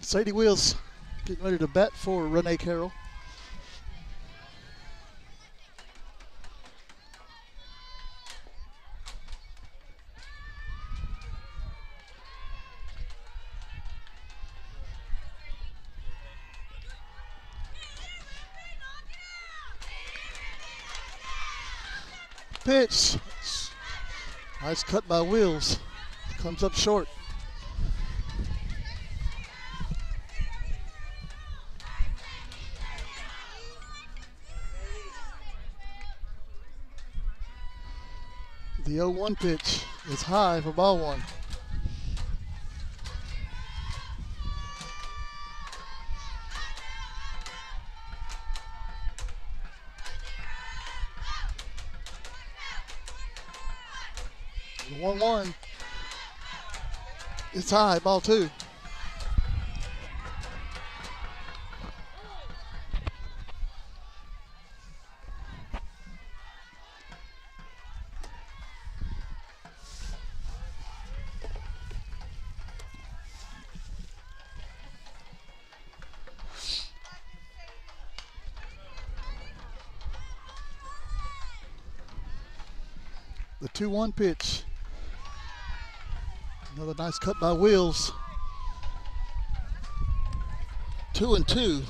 Sadie Wheels getting ready to bat for Renee Carroll. Pitch. Nice cut by Wheels. Comes up short. The 0-1 pitch is high for ball 1. The 1-1 is high, ball 2. The 2-1 pitch. Another nice cut by Wills. 2-2.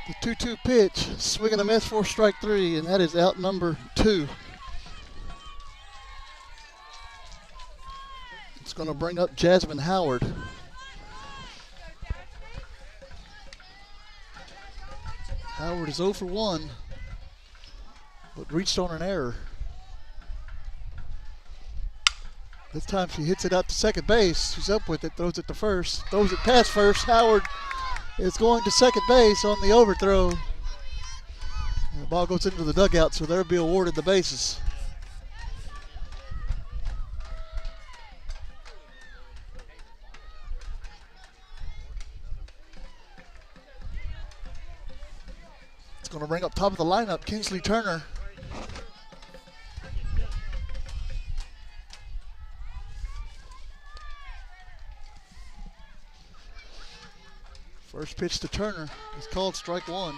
The 2-2 pitch, swing and a miss for strike 3, and that is out number 2. It's going to bring up Jasmine Howard. Howard is 0 for 1, but reached on an error. This time she hits it out to second base. She's up with it, throws it to first, throws it past first. Howard is going to second base on the overthrow. And the ball goes into the dugout, so they'll be awarded the bases. It's going to bring up top of the lineup, Kinsley Turner. First pitch to Turner is called strike 1.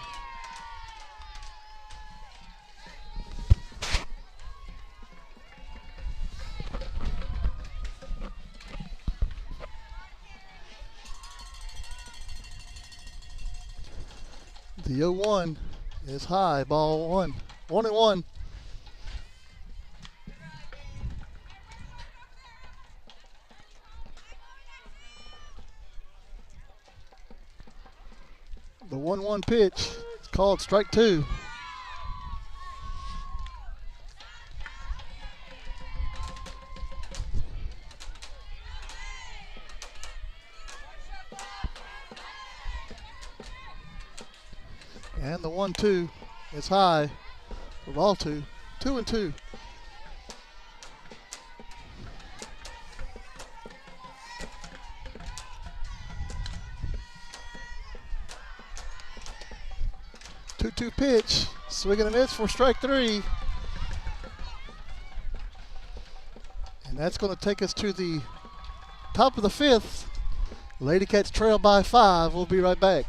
The 0-1 is high, ball 1. 1-1. The 1-1 pitch is called strike 2. And the 1-2 is high for ball 2. 2-2. Two pitch, swing and a miss for strike 3. And that's going to take us to the top of the 5th. Lady Cats trail by 5. We'll be right back.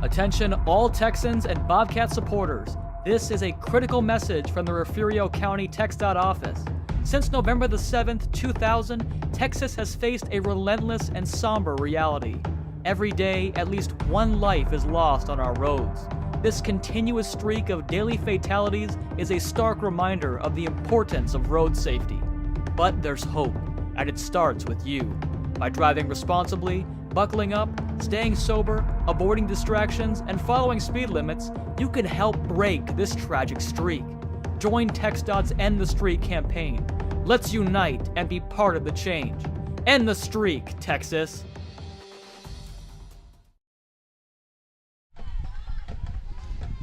Attention all Texans and Bobcat supporters. This is a critical message from the Refugio County TxDOT office. Since November the 7th, 2000, Texas has faced a relentless and somber reality. Every day, at least one life is lost on our roads. This continuous streak of daily fatalities is a stark reminder of the importance of road safety. But there's hope, and it starts with you. By driving responsibly, buckling up, staying sober, avoiding distractions, and following speed limits, you can help break this tragic streak. Join TxDOT's End the Streak campaign. Let's unite and be part of the change. End the streak, Texas.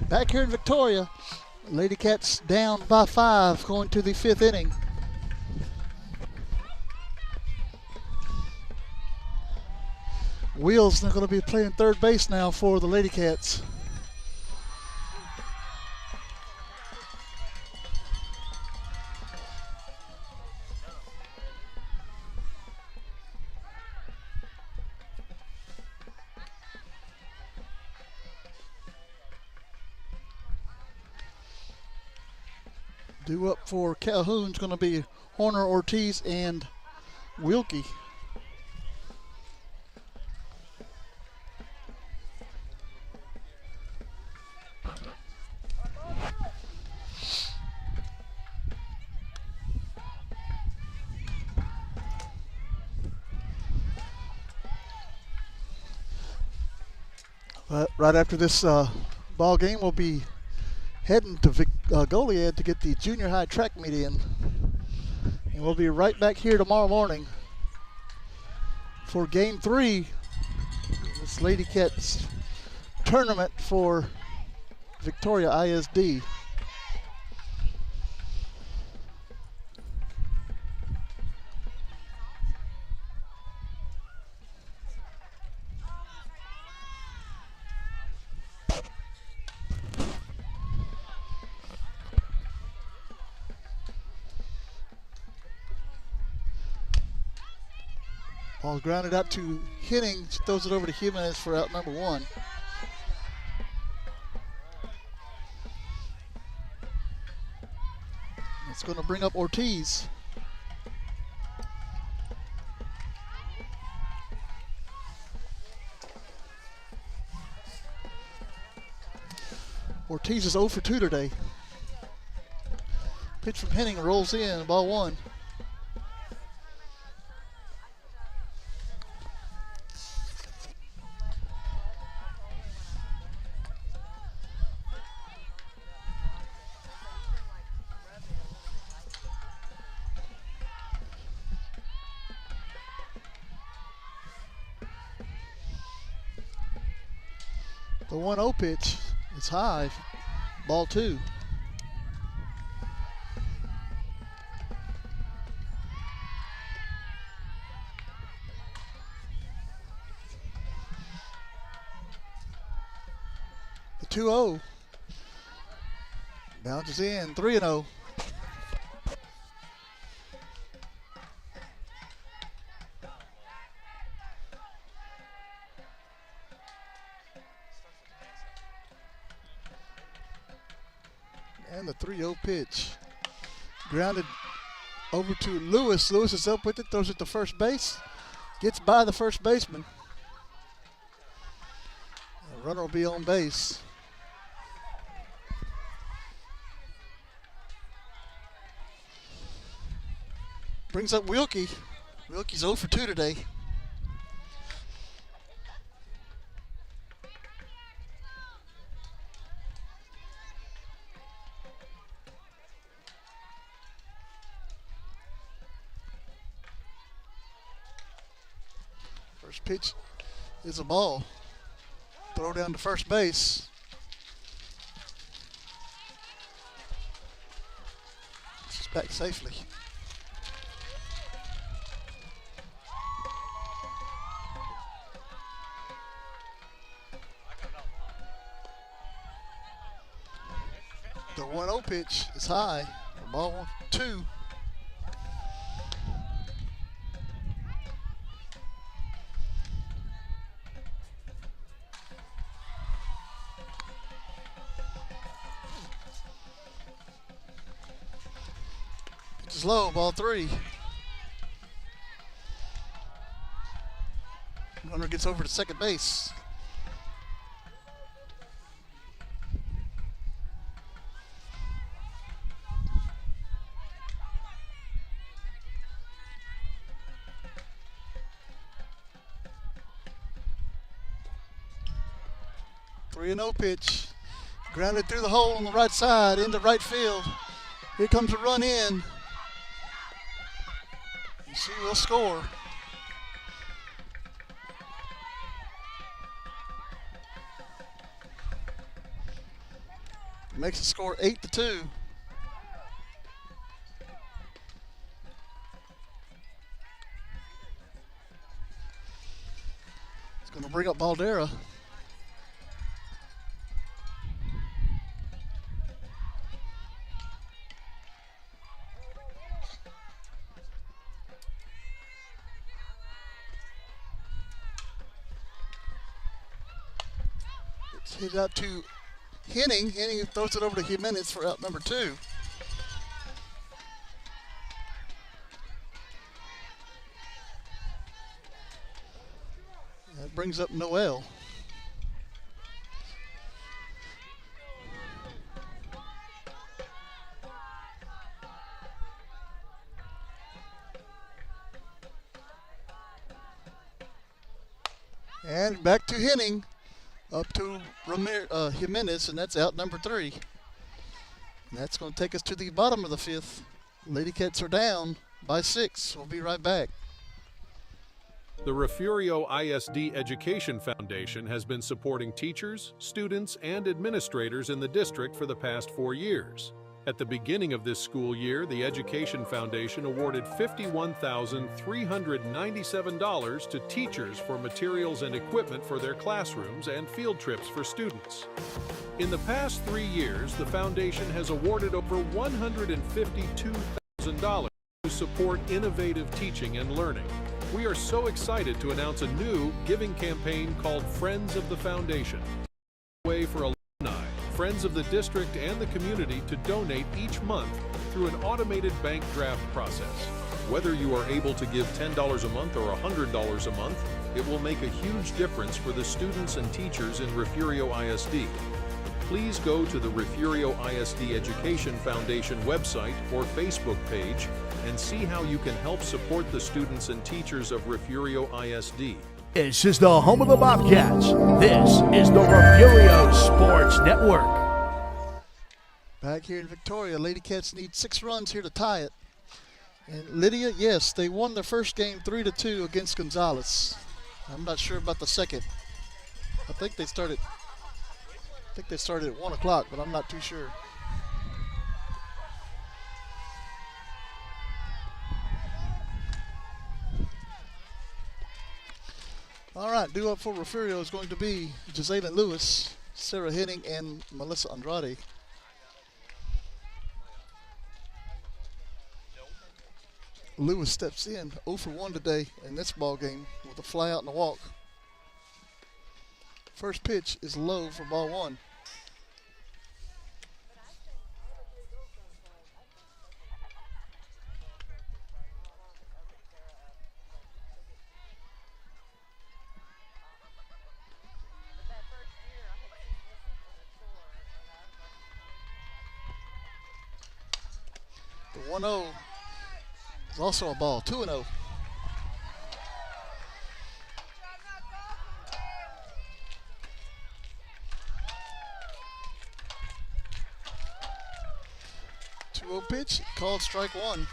Back here in Victoria, Lady Cats down by 5 going to the 5th inning. Wheels are going to be playing third base now for the Lady Cats. Due up for Calhoun's going to be Horner, Ortiz, and Wilkie. Right after this ball game, we'll be heading to Goliad to get the junior high track meet in. And we'll be right back here tomorrow morning for game 3. This Lady Cats tournament for Victoria ISD. Ball grounded out to Henning. She throws it over to Jimenez for out number 1. It's going to bring up Ortiz. Ortiz is 0 for 2 today. Pitch from Henning rolls in, ball 1. The 1-0 pitch is high, ball 2. The 2-0 bounces in, 3-0. And the 3-0 pitch. Grounded over to Lewis. Lewis is up with it, throws it to first base. Gets by the first baseman. The runner will be on base. Brings up Wilkie. Wilkie's 0 for 2 today. First pitch is a ball. Throw down to first base. It's back safely. The 1-0 pitch is high for ball 2. Pitch is low, ball 3. Runner gets over to second base. A 3-0 pitch, grounded through the hole on the right side into right field. Here comes a run in. She will score. Makes the score 8-2. It's going to bring up Baldera. Hit out to Henning. Henning throws it over to Jimenez for out number 2. That brings up Noel. And back to Henning. Up to Jimenez, and that's out number 3. And that's going to take us to the bottom of the 5th. Lady Cats are down by 6. We'll be right back. The Refugio ISD Education Foundation has been supporting teachers, students, and administrators in the district for the past 4 years. At the beginning of this school year, the Education Foundation awarded $51,397 to teachers for materials and equipment for their classrooms and field trips for students. In the past 3 years, the foundation has awarded over $152,000 to support innovative teaching and learning. We are so excited to announce a new giving campaign called Friends of the Foundation. A way for alumni, friends of the district, and the community to donate each month through an automated bank draft process. Whether you are able to give $10 a month or $100 a month, it will make a huge difference for the students and teachers in Refugio ISD. Please go to the Refugio ISD Education Foundation website or Facebook page and see how you can help support the students and teachers of Refugio ISD. This is the home of the Bobcats. This is the Refugio Sports Network. Back here in Victoria, Lady Cats need 6 runs here to tie it. And Lydia, yes, they won their first game 3-2 against Gonzales. I'm not sure about the second. I think they started at 1 o'clock, but I'm not too sure. All right, due up for Refugio is going to be Gisela Lewis, Sarah Henning, and Melissa Andrade. Lewis steps in 0 for 1 today in this ball game with a fly out and a walk. First pitch is low for ball 1. The 1-0 is also a ball, 2-0. Pitch called strike 1.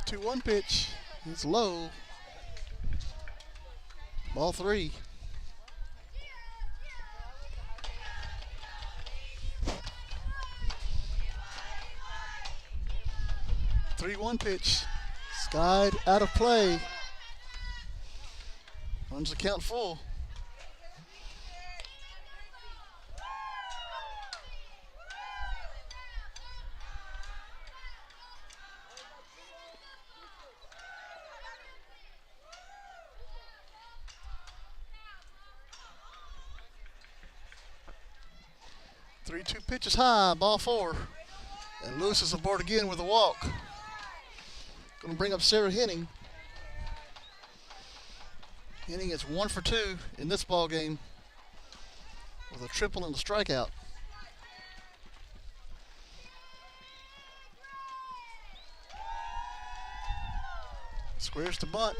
The 2-1 pitch is low. Ball 3. The 3-1 pitch. Skied out of play. Runs the count full. Three-two pitch is high, ball 4. And Lewis is aboard again with a walk. Going to bring up Sarah Henning. Henning is 1 for 2 in this ball game with a triple and a strikeout. Squares to bunt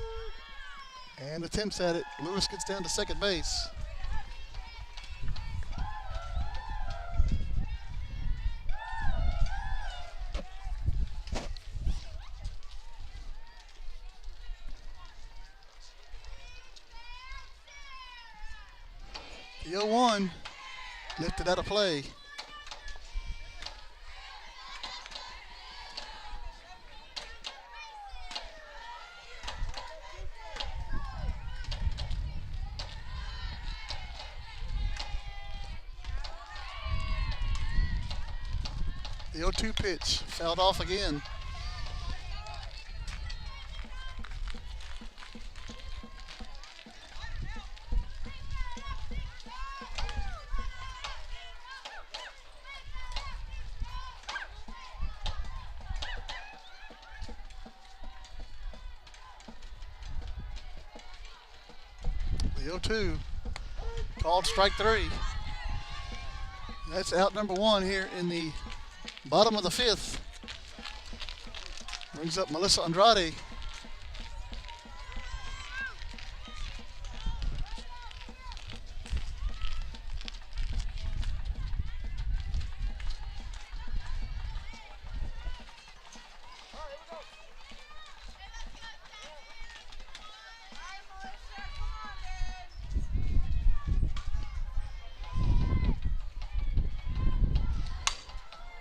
and attempts at it. Lewis gets down to second base. The 0-1 lifted out of play. The 0-2 pitch fouled off again. The 0-2 called strike 3. That's out number 1 here in the bottom of the 5th. Brings up Melissa Andrade.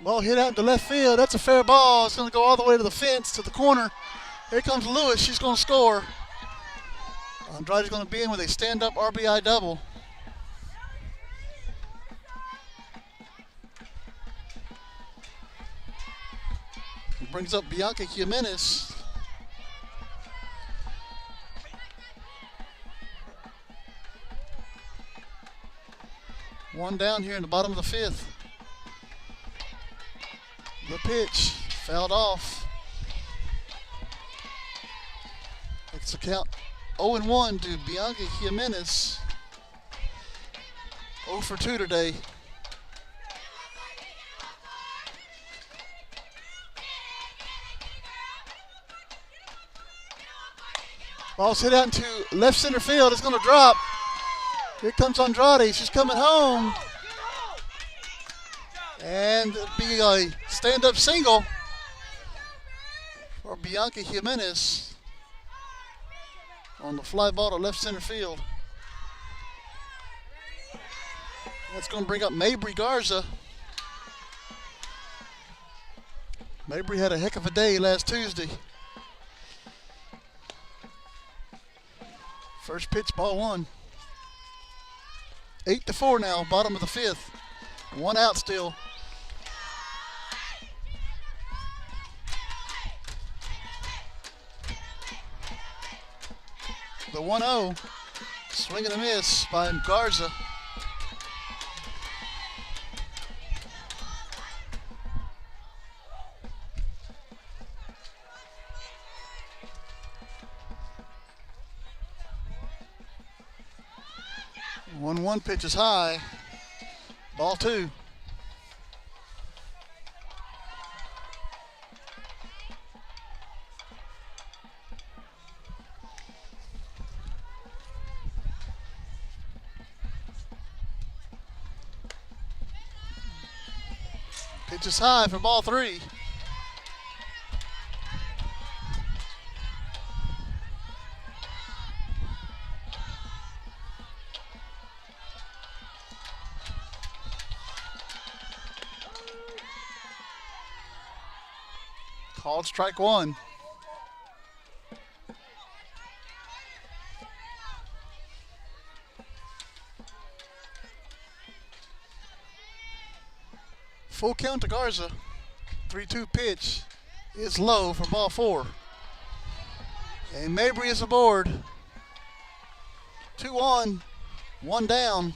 Ball hit out into left field. That's a fair ball. It's going to go all the way to the fence, to the corner. Here comes Lewis. She's going to score. Andrade's going to be in with a stand-up RBI double. Brings up Bianca Jimenez. One down here in the bottom of the fifth. The pitch fouled off. It's a count 0-1 to Bianca Jimenez. 0 for 2 today. Ball's hit out into left center field. It's going to drop. Here comes Andrade. She's coming home. And it'll be a stand-up single for Bianca Jimenez on the fly ball to left center field. That's going to bring up Mabry Garza. Mabry had a heck of a day last Tuesday. First pitch, ball one. 8-4 now, bottom of the fifth. One out still. The 1-0. Swing and a miss by Garza. One pitch is high. Ball two. Pitch is high for ball three. Called strike one. Full count to Garza. 3-2 pitch is low for ball four. And Mabry is aboard. 2-1, one down.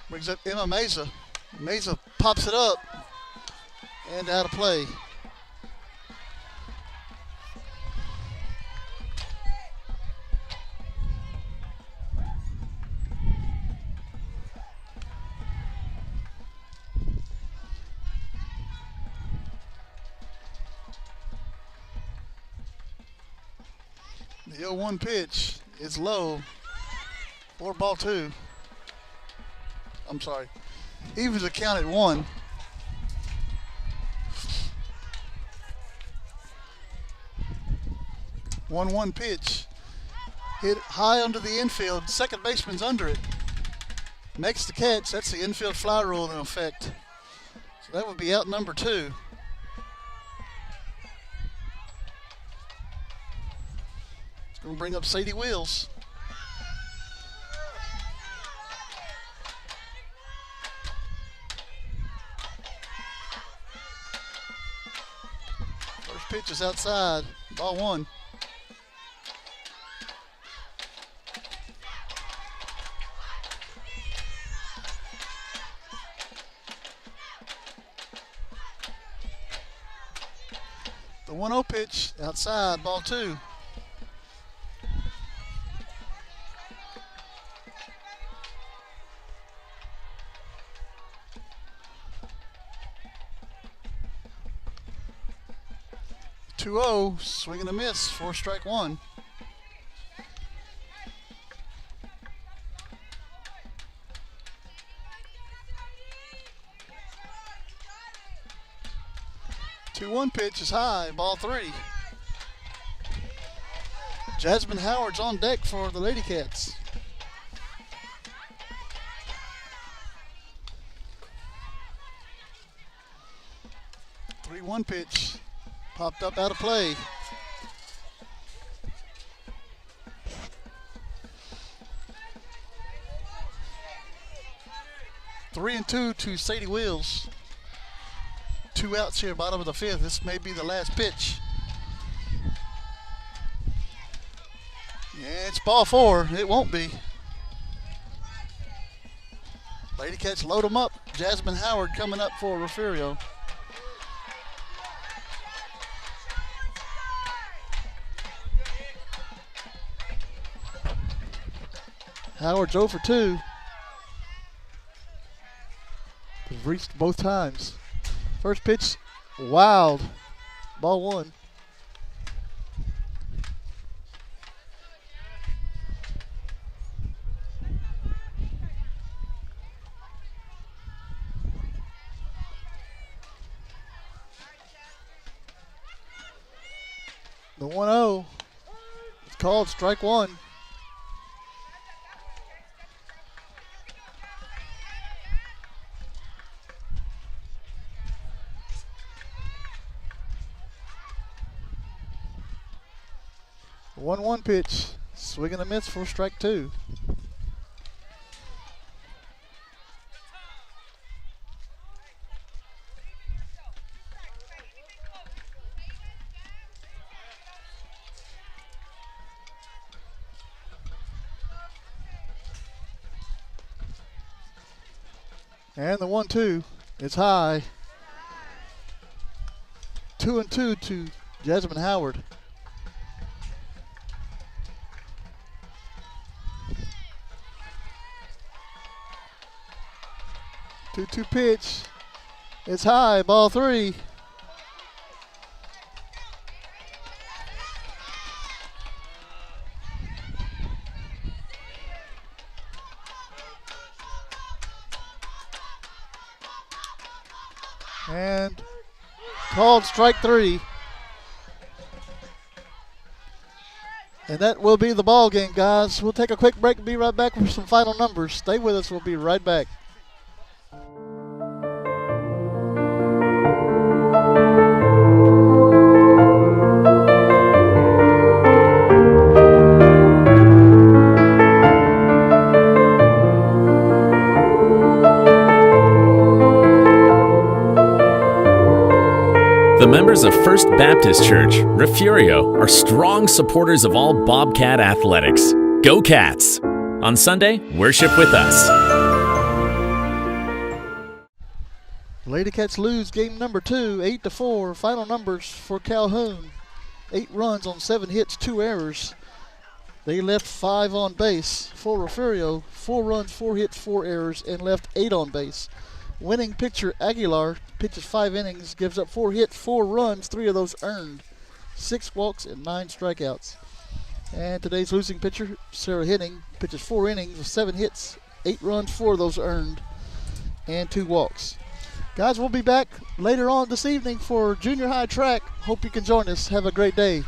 Brings up Emma Meza. Meza pops it up and out of play. The 0-1 pitch is low for ball two. I'm sorry. Evens a count at one. One pitch. Hit high under the infield. Second baseman's under it. Makes the catch. That's the infield fly rule in effect. So that would be out number two. It's going to bring up Sadie Wills. Pitch is outside. Ball one. The 1-0 pitch outside. Ball two. Swing and a miss for strike one. The 2-1 pitch is high, ball three. Jasmine Howard's on deck for the Lady Cats. 1 pitch. Popped up out of play. Three and two to Sadie Wills. 2 outs here, bottom of the 5th. This may be the last pitch. Yeah, it's ball 4. It won't be. Lady Cats load them up. Jasmine Howard coming up for Refugio. Howard's 0 for 2. Has reached both times. First pitch, wild. Ball 1. The 1-0. It's called strike 1. The 1-1 pitch. Swing and a miss for strike 2. And the 1-2 is high. 2-2 to Jasmine Howard. Two pitch. It's high. Ball 3. And called strike 3. And that will be the ball game, guys. We'll take a quick break and be right back with some final numbers. Stay with us. We'll be right back. The members of First Baptist Church, Refugio, are strong supporters of all Bobcat athletics. Go Cats! On Sunday, worship with us. Lady Cats lose game number 2, 8-4. Final numbers for Calhoun. 8 runs on 7 hits, 2 errors. They left 5 on base. For Refugio, 4 runs, 4 hits, 4 errors, and left 8 on base. Winning pitcher Aguilar pitches 5 innings, gives up 4 hits, 4 runs, 3 of those earned, 6 walks and 9 strikeouts. And today's losing pitcher, Sarah Henning, pitches 4 innings with 7 hits, 8 runs, 4 of those earned, and 2 walks. Guys, we'll be back later on this evening for junior high track. Hope you can join us. Have a great day.